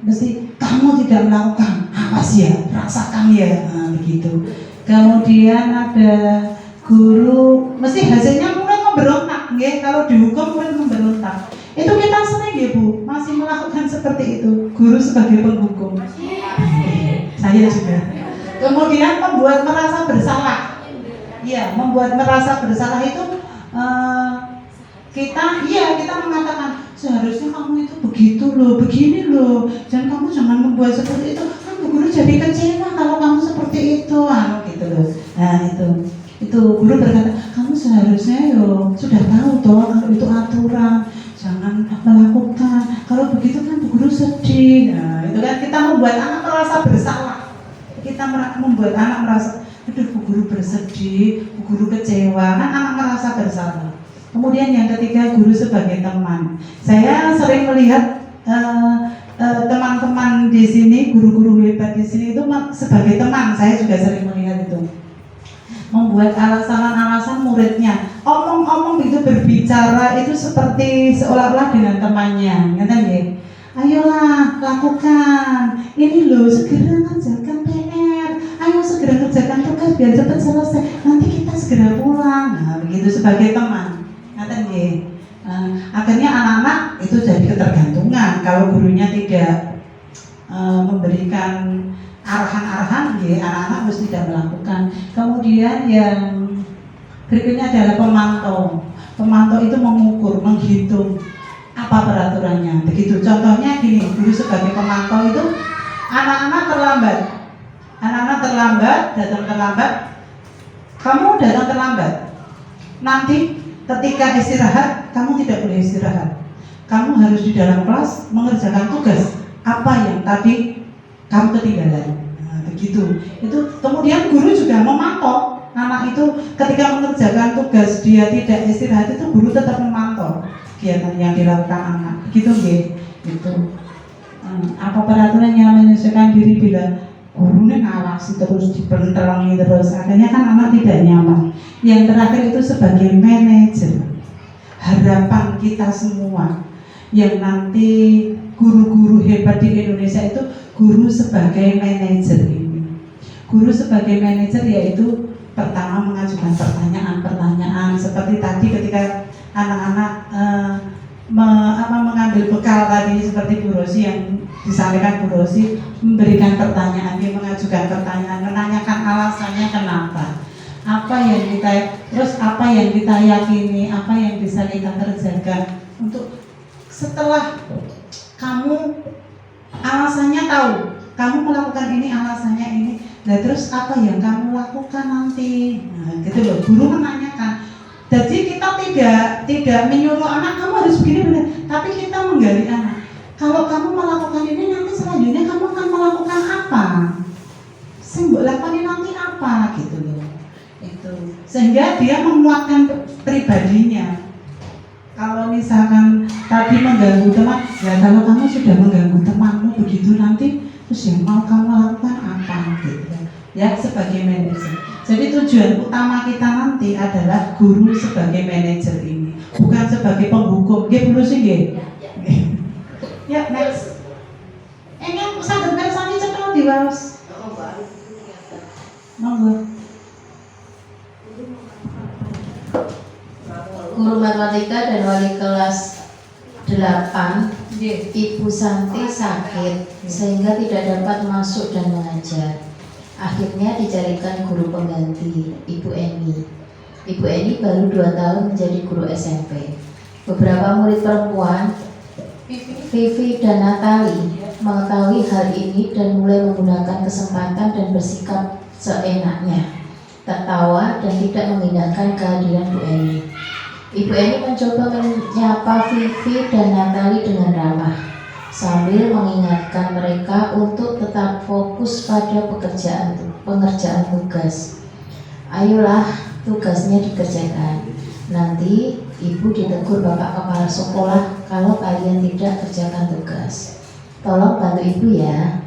mesti kamu tidak melakukan, awas ya, rasakan ya, begitu. Kemudian ada guru mesti hasilnya mulai memberontak, kalau dihukum mulai memberontak. Itu kita sering ya Bu, masih melakukan seperti itu. Guru sebagai penghukum. Saya juga. Kemudian membuat merasa bersalah. Iya, membuat merasa bersalah itu kita mengatakan seharusnya kamu itu begitu loh, begini loh, dan kamu jangan membuat seperti itu. Kan Bu Guru jadi kecewa kalau kamu seperti itu, gitu loh. Nah itu guru berkata kamu seharusnya sudah tahu toh kalau itu aturan, jangan melakukan. Kalau begitu kan Bu Guru sedih. Nah itu kan kita membuat anak merasa bersalah. Kita membuat anak merasa, aduh Bu Guru bersedih, Bu Guru kecewa, kan anak merasa bersalah. Kemudian yang ketiga, guru sebagai teman. Saya sering melihat teman-teman di sini, guru-guru hebat di sini itu sebagai teman. Saya juga sering melihat itu. Membuat alasan-alasan muridnya, omong-omong itu berbicara itu seperti seolah-olah dengan temannya, ngerti ya? Ayolah lakukan, ini loh segera kerjakan PR, ayo segera kerjakan tugas biar cepat selesai, nanti kita segera pulang. Nah begitu sebagai teman. Akhirnya anak-anak itu jadi ketergantungan kalau gurunya tidak memberikan arahan-arahan, anak-anak harus tidak melakukan. Kemudian yang berikutnya adalah pemantau. Pemantau itu mengukur, menghitung apa peraturannya. Begitu. Contohnya gini, guru sebagai pemantau itu anak-anak terlambat, datang terlambat. Kamu datang terlambat. Nanti ketika istirahat, kamu tidak boleh istirahat. Kamu harus di dalam kelas mengerjakan tugas apa yang tadi kamu ketinggalan. Nah, begitu. Itu kemudian guru juga memantau anak itu ketika mengerjakan tugas dia tidak istirahat, itu guru tetap memantau kegiatan yang dilakukan anak. Begitu nggih. Gitu. Apa peraturannya menyesuaikan diri bila gurunya ngawasi terus dipentelangi terus, akhirnya kan anak tidak nyaman. Yang terakhir itu sebagai manajer, harapan kita semua yang nanti guru-guru hebat di Indonesia itu guru sebagai manajer ini. Guru sebagai manajer yaitu pertama mengajukan pertanyaan-pertanyaan seperti tadi ketika anak-anak mengambil bekal tadi seperti Bu Rosi yang disampaikan Bu Rosi, memberikan pertanyaan, dia mengajukan pertanyaan, menanyakan alasannya kenapa, apa yang kita yakini, apa yang bisa kita kerjakan untuk setelah kamu alasannya tahu, kamu melakukan ini alasannya ini, nah terus apa yang kamu lakukan nanti, nah gitu loh, guru menanyakan. Jadi kita tidak menyuruh anak kamu harus begini benar, tapi kita menggali anak. Kalau kamu melakukan ini nanti selanjutnya kamu akan melakukan apa? Simbol lakukan nanti apa gitu loh. Itu sehingga dia menguatkan pribadinya. Kalau misalkan tadi mengganggu teman, ya kalau kamu sudah mengganggu temanmu begitu nanti, terus yang mau kamu lakukan apa gitu. Ya sebagai manajer. Jadi tujuan utama kita nanti adalah guru sebagai manajer ini, bukan sebagai penghukum. Nggih Bu Lucy nggih. Ya next. Ini saged mirsani cekel diwaos. Monggo. Guru matematika dan wali kelas 8, Ibu Santi sakit sehingga tidak dapat masuk dan mengajar. Akhirnya dicarikan guru pengganti, Ibu Eni. Ibu Eni baru 2 tahun menjadi guru SMP. Beberapa murid perempuan, Vivi dan Natali, mengetahui hal ini dan mulai menggunakan kesempatan dan bersikap seenaknya, tertawa dan tidak mengindahkan kehadiran Bu Eni. Ibu Eni mencoba menyapa Vivi dan Natali dengan ramah, sambil mengingatkan mereka untuk tetap fokus pada pengerjaan tugas. Ayolah, tugasnya dikerjakan. Nanti ibu ditegur bapak kepala sekolah kalau kalian tidak kerjakan tugas. Tolong bantu ibu ya.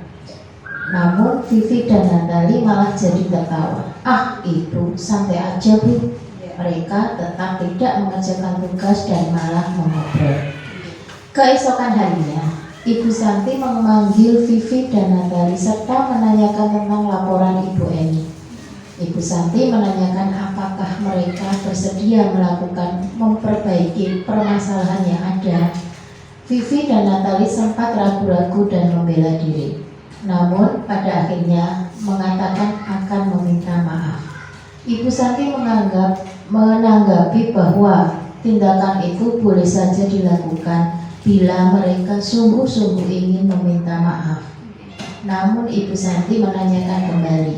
Namun Vivi dan Natali malah jadi tertawa. Ah, ibu, santai aja bu. Mereka tetap tidak mengerjakan tugas dan malah mengobrol. Keesokan harinya, Ibu Santi memanggil Vivi dan Natali serta menanyakan tentang laporan Ibu Eni. Ibu Santi menanyakan apakah mereka bersedia melakukan memperbaiki permasalahan yang ada. Vivi dan Natali sempat ragu-ragu dan membela diri. Namun pada akhirnya mengatakan akan meminta maaf. Ibu Santi menanggapi bahwa tindakan itu boleh saja dilakukan bila mereka sungguh-sungguh ingin meminta maaf. Namun Ibu Santi menanyakan kembali,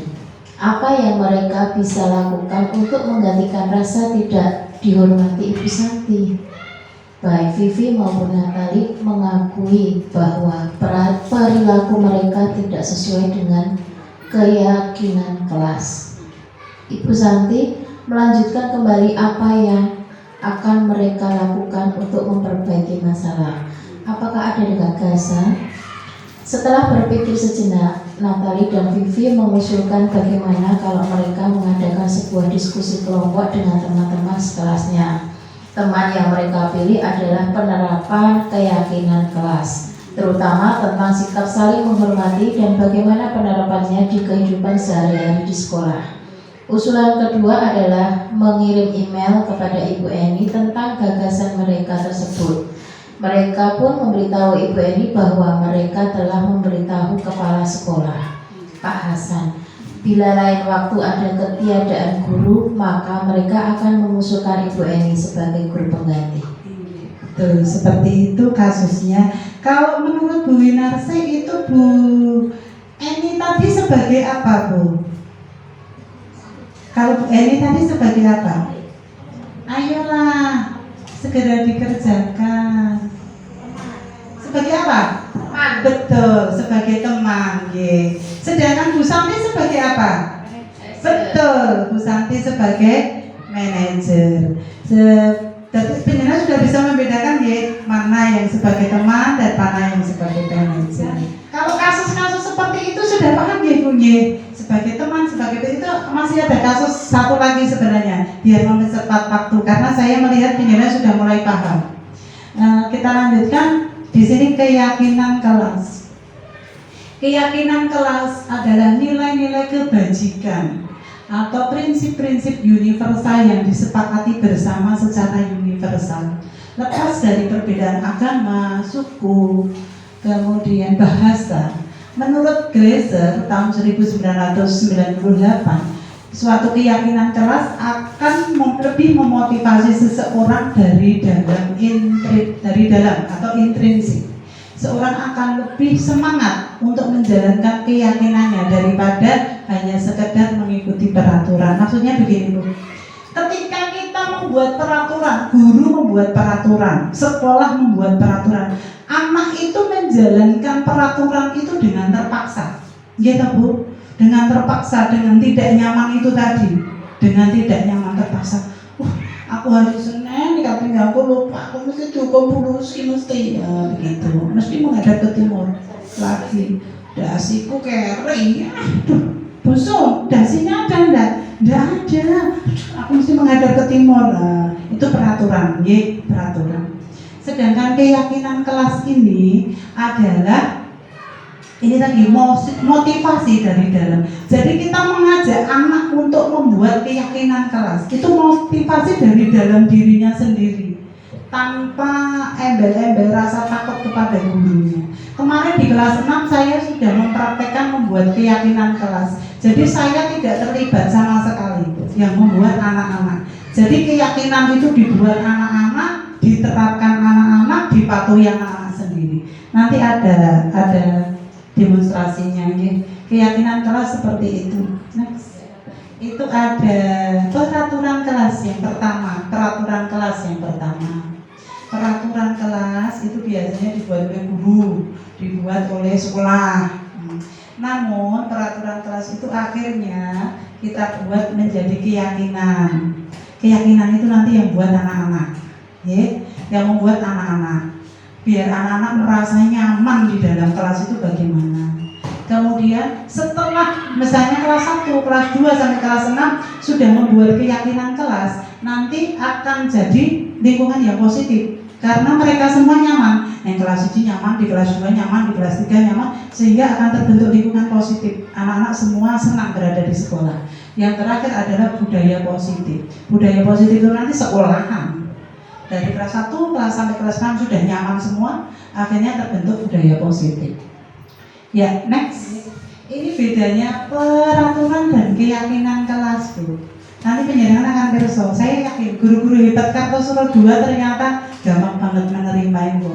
apa yang mereka bisa lakukan untuk menggantikan rasa tidak dihormati Ibu Santi. Baik Vivi maupun Natali mengakui bahwa perilaku mereka tidak sesuai dengan keyakinan kelas. Ibu Santi melanjutkan kembali apa yang akan mereka lakukan untuk memperbaiki masalah. Apakah ada gagasan? Setelah berpikir sejenak, Natali dan Vivi mengusulkan bagaimana kalau mereka mengadakan sebuah diskusi kelompok dengan teman-teman sekelasnya. Teman yang mereka pilih adalah penerapan keyakinan kelas, terutama tentang sikap saling menghormati dan bagaimana penerapannya di kehidupan sehari-hari di sekolah. Usulan kedua adalah mengirim email kepada Ibu Eni tentang gagasan mereka tersebut. Mereka pun memberitahu Ibu Eni bahwa mereka telah memberitahu kepala sekolah, Pak Hasan. Bila lain waktu ada ketiadaan guru, maka mereka akan mengusulkan Ibu Eni sebagai guru pengganti. Betul, seperti itu kasusnya. Kalau menurut Bu Winarsi itu Bu Eni tadi sebagai apa Bu? Kalau Bu Eni tadi sebagai apa? Ayolah, segera dikerjakan. Sebagai apa? Teman. Betul, sebagai teman. Sedangkan Bu Santi sebagai apa? Betul, Bu Santi sebagai manajer. Jadi penjelasan sudah bisa membedakan mana yang sebagai teman dan mana yang sebagai manajer. Kalau kasus-kasus seperti itu sudah paham Bu sebagai teman, sebagai itu masih ada kasus satu lagi sebenarnya biar mempercepat waktu karena saya melihat penjelasan sudah mulai paham. Kita lanjutkan di sini keyakinan kelas. Keyakinan kelas adalah nilai-nilai kebajikan atau prinsip-prinsip universal yang disepakati bersama secara universal, lepas dari perbedaan agama, suku, kemudian bahasa. Menurut Glaser tahun 1998, suatu keyakinan kelas akan lebih memotivasi seseorang dari dalam atau intrinsik. Seorang akan lebih semangat untuk menjalankan keyakinannya daripada hanya sekedar mengikuti peraturan. Maksudnya begini Bu, ketika kita membuat peraturan, guru membuat peraturan, sekolah membuat peraturan, anak itu menjalankan peraturan itu dengan terpaksa, gitu Bu, dengan terpaksa, dengan tidak nyaman itu tadi, dengan tidak nyaman terpaksa. Aku hari Senin dikatakan aku lupa, aku mesti cukup pulusi mesti begitu, mesti menghadap ke timur lagi. Dasiku kering, aduh, busuk, dasinya ada enggak? Enggak ada. Aku mesti menghadap ke timur. Itu peraturan, peraturan. Sedangkan keyakinan kelas ini adalah ini tadi motivasi dari dalam. Jadi kita mengajak anak untuk membuat keyakinan kelas. Itu motivasi dari dalam dirinya sendiri, tanpa embel-embel rasa takut kepada gurunya. Kemarin di kelas 6 saya sudah mempraktekkan membuat keyakinan kelas. Jadi saya tidak terlibat sama sekali yang membuat anak-anak. Jadi keyakinan itu dibuat anak-anak, diterapkan anak-anak, dipatuhi anak-anak sendiri. Nanti ada demonstrasinya. Keyakinan kelas seperti itu. Next. Itu ada peraturan kelas yang pertama. Peraturan kelas yang pertama. Peraturan kelas itu biasanya dibuat oleh guru, dibuat oleh sekolah. Namun peraturan kelas itu akhirnya kita buat menjadi keyakinan. Keyakinan itu nanti yang buat anak-anak, yang membuat anak-anak. Biar anak-anak merasa nyaman di dalam kelas itu bagaimana. Kemudian setelah misalnya kelas 1, kelas 2 sampai kelas 6 sudah membuat keyakinan kelas, nanti akan jadi lingkungan yang positif karena mereka semua nyaman. Yang kelas 1 nyaman, di kelas 2 nyaman, di kelas 3 nyaman, sehingga akan terbentuk lingkungan positif. Anak-anak semua senang berada di sekolah. Yang terakhir adalah budaya positif. Budaya positif itu nanti sekolahan. Dari kelas 1 kelas sampai kelas 6 sudah nyaman semua, akhirnya terbentuk budaya positif. Ya, next. Ini bedanya peraturan dan keyakinan kelas, Bu. Nanti penjenengan akan kerso. Saya yakin guru-guru hebat Kartosuro 2 ternyata gampang banget menerima itu.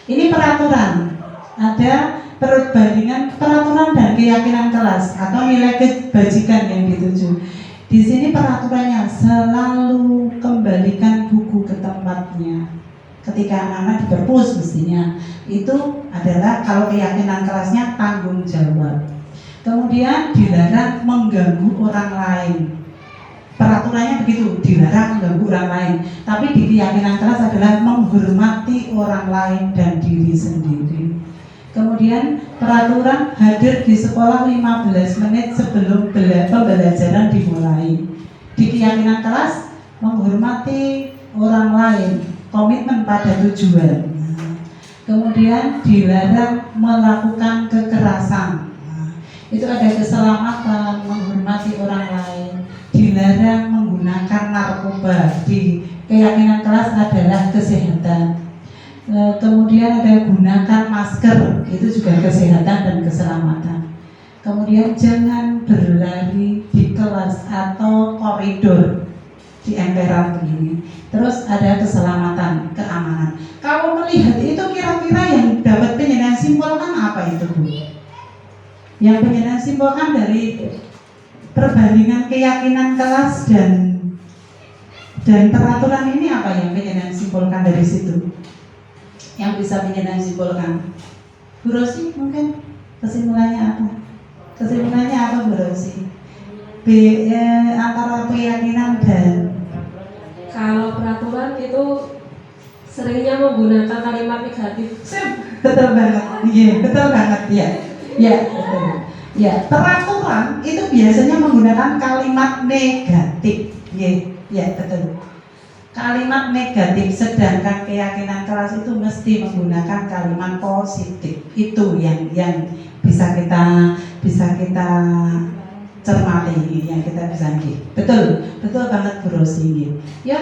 Ini peraturan. Ada perbandingan peraturan dan keyakinan kelas atau nilai kebajikan yang dituju. Di sini peraturannya selalu kembalikan buku ke tempatnya. Ketika anak-anak di perpus mestinya itu adalah kalau keyakinan kelasnya tanggung jawab. Kemudian dilarang mengganggu orang lain. Peraturannya begitu, dilarang mengganggu orang lain. Tapi di keyakinan kelas adalah menghormati orang lain dan diri sendiri. Kemudian peraturan hadir di sekolah 15 menit sebelum pembelajaran dimulai. Di keyakinan kelas menghormati orang lain, komitmen pada tujuan. Kemudian dilarang melakukan kekerasan. Itu ada keselamatan, menghormati orang lain. Dilarang menggunakan narkoba. Di keyakinan kelas adalah kesehatan. Kemudian ada gunakan masker, itu juga kesehatan dan keselamatan. Kemudian jangan berlari di kelas atau koridor di emperan begini. Terus ada keselamatan, keamanan. Kalau melihat itu kira-kira yang dapat penjenengan simpulkan apa itu, Bu? Yang penjenengan simpulkan dari perbandingan keyakinan kelas dan peraturan ini apa yang penjenengan simpulkan dari situ? Yang bisa penjenengan simpulkan? Bu Rosi mungkin kesimpulannya apa? Kesimpulannya apa, Bu Rosi? Antara keyakinan dan Kalau peraturan itu seringnya menggunakan kalimat negatif. betul banget, iya betul banget ya, ya betul. Ya peraturan itu biasanya menggunakan kalimat negatif, ya betul. Kalimat negatif, sedangkan keyakinan kelas itu mesti menggunakan kalimat positif. Itu yang bisa kita cermati, yang kita bisa betul banget Bu Rosi. Ya,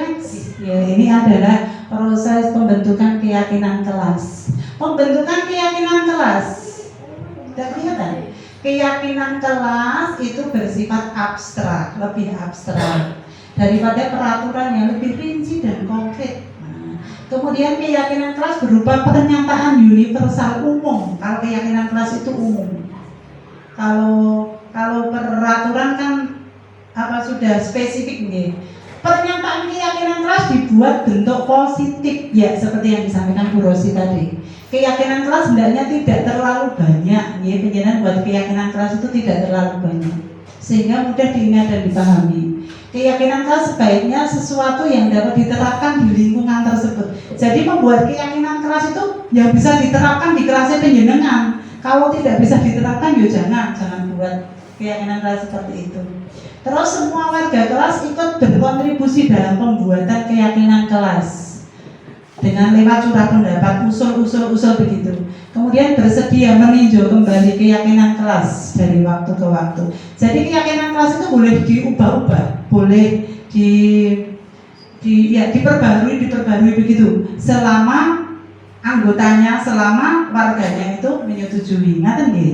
ini adalah proses pembentukan keyakinan kelas. Pembentukan keyakinan kelas, tidak kelihatan. Keyakinan kelas itu bersifat abstrak, lebih abstrak daripada peraturan yang lebih rinci dan konkret. Kemudian keyakinan kelas berupa pernyataan universal umum. Kalau keyakinan kelas itu umum. Kalau peraturan kan sudah spesifik nih. Pernyataan keyakinan kelas dibuat bentuk positif ya, seperti yang disampaikan Bu Rosi tadi. Keyakinan kelas hendaknya tidak terlalu banyak. Ya, penjelasan buat keyakinan kelas itu tidak terlalu banyak, sehingga mudah diingat dan dipahami. Keyakinan kelas sebaiknya sesuatu yang dapat diterapkan di lingkungan tersebut. Jadi membuat keyakinan kelas itu yang bisa diterapkan di kelasnya penjenengan. Kalau tidak bisa diterapkan, ya jangan buat keyakinan kelas seperti itu. Terus semua warga kelas ikut berkontribusi dalam pembuatan keyakinan kelas dengan lewat surat pendapat, usul begitu. Kemudian bersedia meninjau kembali keyakinan kelas dari waktu ke waktu. Jadi keyakinan kelas itu boleh diubah-ubah, boleh diperbarui begitu. Selama anggotanya, selama warganya itu menyetujui. Ngaten nggih.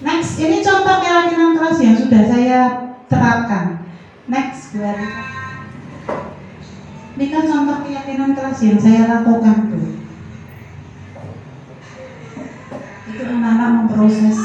Next, ini contoh keyakinan kelas yang sudah saya terapkan. Next, Bu Arita. Ini kan contoh keyakinan kelas yang saya lakukan, Bu. Itu anak-anak memproses.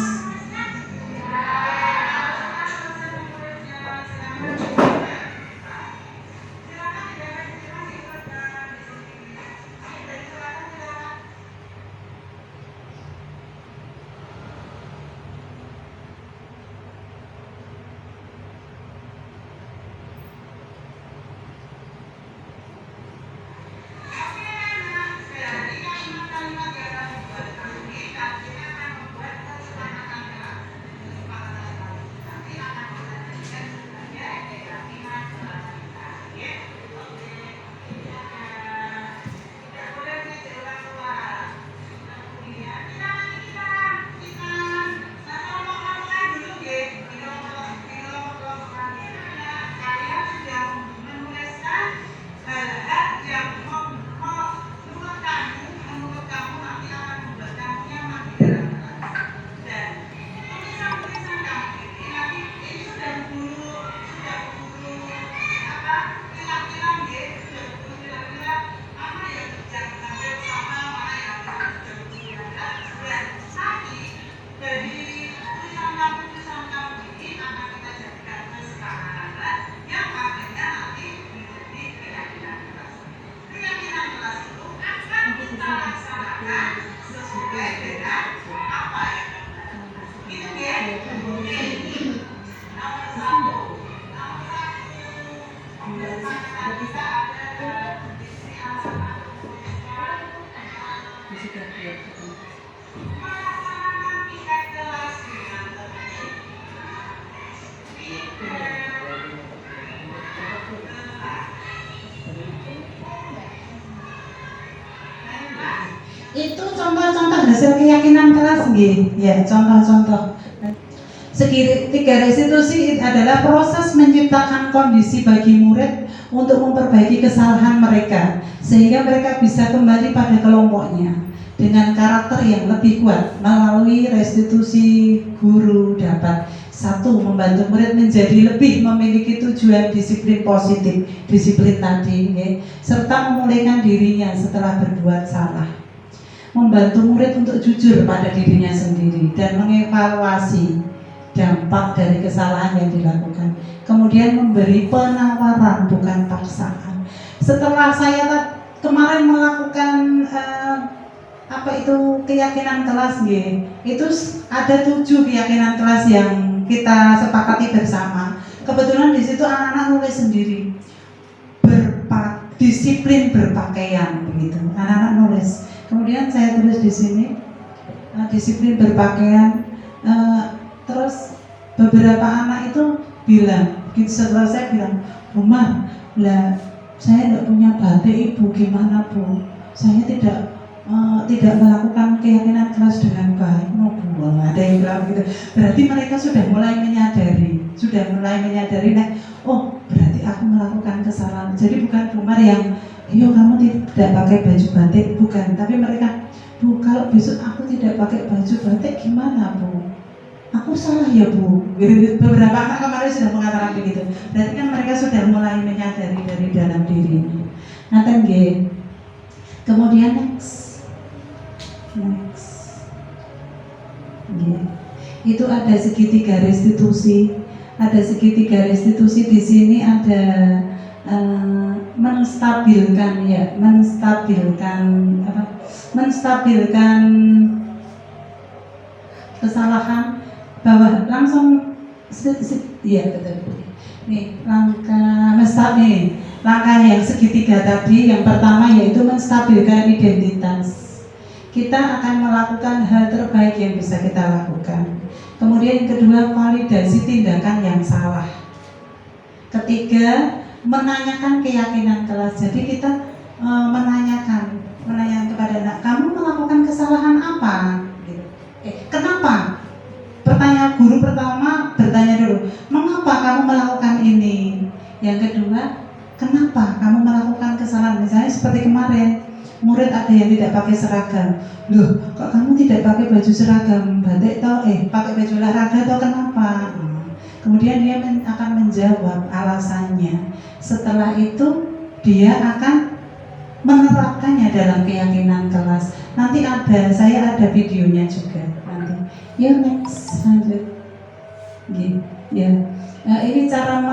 contoh-contoh hasil keyakinan kelas nggih. Ya, contoh-contoh. Tiga restitusi adalah proses menciptakan kondisi bagi murid untuk memperbaiki kesalahan mereka sehingga mereka bisa kembali pada kelompoknya dengan karakter yang lebih kuat. Melalui restitusi, guru dapat satu, membantu murid menjadi lebih memiliki tujuan disiplin positif, disiplin tadi, serta memulihkan dirinya setelah berbuat salah. Membantu murid untuk jujur pada dirinya sendiri dan mengevaluasi dampak dari kesalahan yang dilakukan. Kemudian memberi penawaran bukan paksaan. Setelah saya kemarin melakukan keyakinan kelas itu ada 7 keyakinan kelas yang kita sepakati bersama. Kebetulan di situ anak-anak nulis sendiri. Disiplin berpakaian begitu. Anak-anak nulis. Kemudian saya tulis di sini disiplin berpakaian. Terus beberapa anak itu bilang, setelah saya bilang, Buma, lah saya tidak punya batik ibu, gimana bu? Saya tidak melakukan keyakinan kelas dengan baik. No bu, ada yang bilang gitu. Berarti mereka sudah mulai menyadari, oh berarti aku melakukan kesalahan. Jadi bukan Bumar yang, yo kamu tidak pakai baju batik, bukan. Tapi mereka, bu kalau besok aku tidak pakai baju batik gimana bu? Aku salah ya bu. Beberapa anak kemarin sudah mengatakan begitu. Berarti kan mereka sudah mulai menyadari dari dalam dirinya. Nah, kemudian next. Itu ada segitiga restitusi. Di sini ada menstabilkan kesalahan. Bawah langsung iya betul. Nih langkah yang segitiga tadi, yang pertama yaitu menstabilkan identitas. Kita akan melakukan hal terbaik yang bisa kita lakukan. Kemudian yang kedua, validasi tindakan yang salah. Ketiga, menanyakan keyakinan kelas. Jadi kita menanyakan kepada anak, kamu melakukan kesalahan apa? Kenapa? Pertanyaan guru pertama bertanya dulu, mengapa kamu melakukan ini? Yang kedua, kenapa kamu melakukan kesalahan? Misalnya seperti kemarin, murid ada yang tidak pakai seragam. Loh, kok kamu tidak pakai baju seragam batik pakai baju olahraga atau kenapa? Kemudian dia akan menjawab alasannya. Setelah itu dia akan menerapkannya dalam keyakinan kelas. Nanti saya ada videonya juga nanti. Yuk next, lanjut. Ya. Ini cara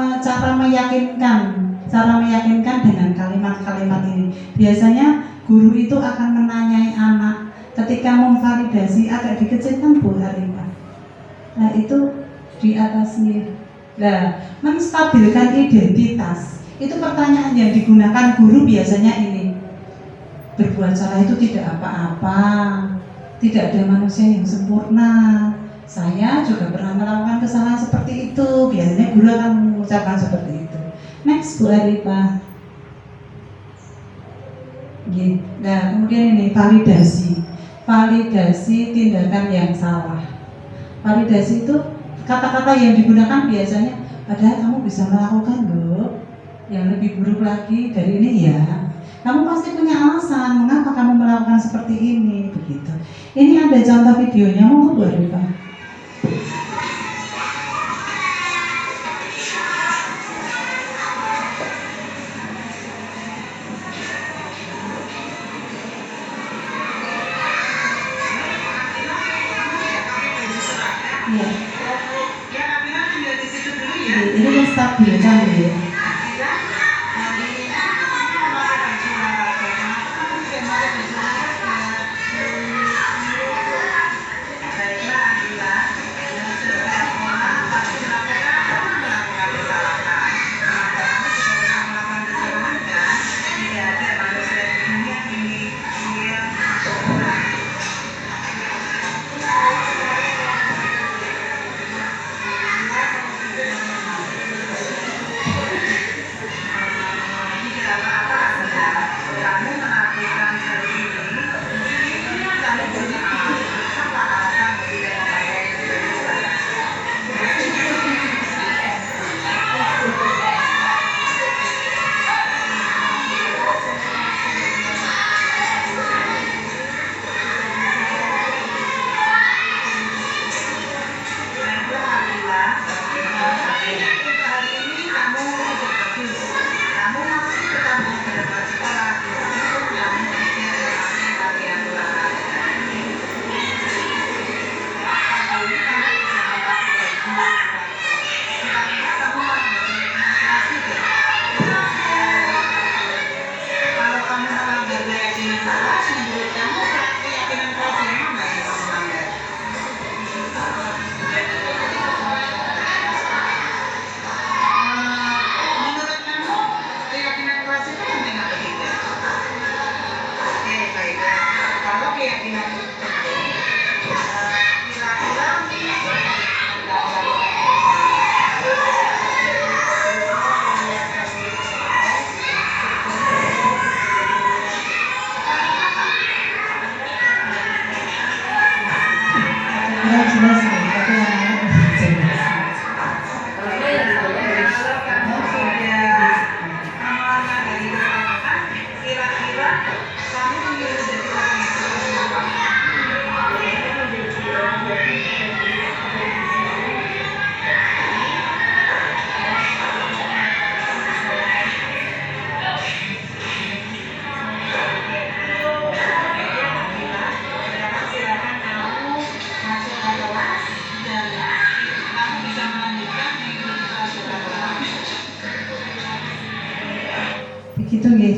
meyakinkan dengan kalimat-kalimat ini. Biasanya guru itu akan menanyai anak ketika memvalidasi, agak dikecilkan Bu Harimah. Nah itu di atasnya. Nah, menstabilkan identitas. Itu pertanyaan yang digunakan guru biasanya ini. Berbuat salah itu tidak apa-apa. Tidak ada manusia yang sempurna. Saya juga pernah melakukan kesalahan seperti itu. Biasanya guru akan mengucapkan seperti itu. Next Bu Arifah. Nah kemudian ini validasi tindakan yang salah. Validasi itu kata-kata yang digunakan biasanya, padahal kamu bisa melakukan loh yang lebih buruk lagi dari ini ya. Kamu pasti punya alasan mengapa kamu melakukan seperti ini, begitu. Ini ada contoh videonya, mau Bu Arifah? Ini menstabilkan ya.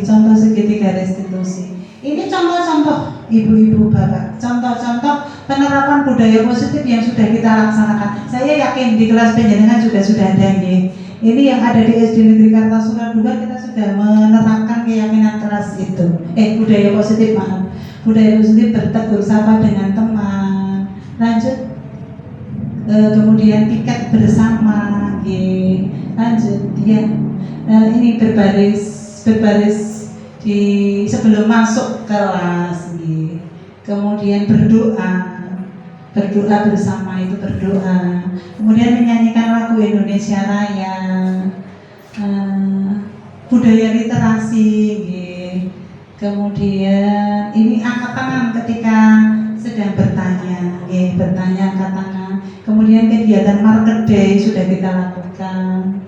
contoh segitiga restitusi. Ini contoh-contoh ibu-ibu bapak, contoh-contoh penerapan budaya positif yang sudah kita laksanakan. Saya yakin di kelas penjenengan juga sudah ada nih. Ini yang ada di SD Negeri Kartasura 2 kita sudah menerapkan keyakinan keras itu. Budaya positif, maaf. Budaya positif bertegur sapa dengan teman. Lanjut. Kemudian piket bersama, lanjut ya. Ini berbaris di sebelum masuk kelas, kemudian berdoa bersama itu berdoa, kemudian menyanyikan lagu Indonesia Raya, budaya literasi, kemudian ini angkat tangan ketika sedang bertanya, angkat tangan. Kemudian kegiatan market day sudah kita lakukan.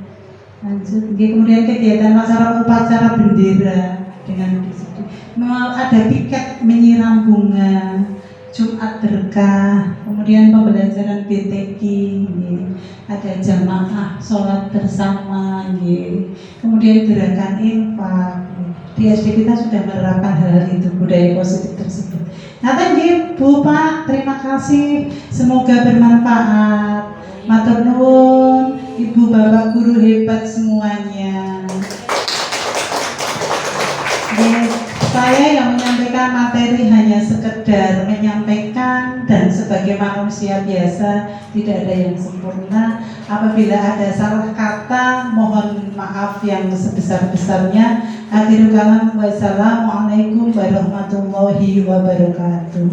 Lanjut, kemudian kegiatan upacara bendera dengan di situ. Ada piket menyiram bunga, Jumat berkah, kemudian pembelajaran BTQ, ada jamaah sholat bersama, kemudian gerakan infak. Di SD kita sudah menerapkan hal itu, budaya positif tersebut. Nah, Bu, Pak, terima kasih. Semoga bermanfaat. Matur nuwun, Ibu Bapak guru hebat semuanya. Saya yang menyampaikan materi hanya sekedar menyampaikan, dan sebagai manusia biasa tidak ada yang sempurna. Apabila ada salah kata, mohon maaf yang sebesar-besarnya. Akhirul kalam, wassalamualaikum warahmatullahi wabarakatuh.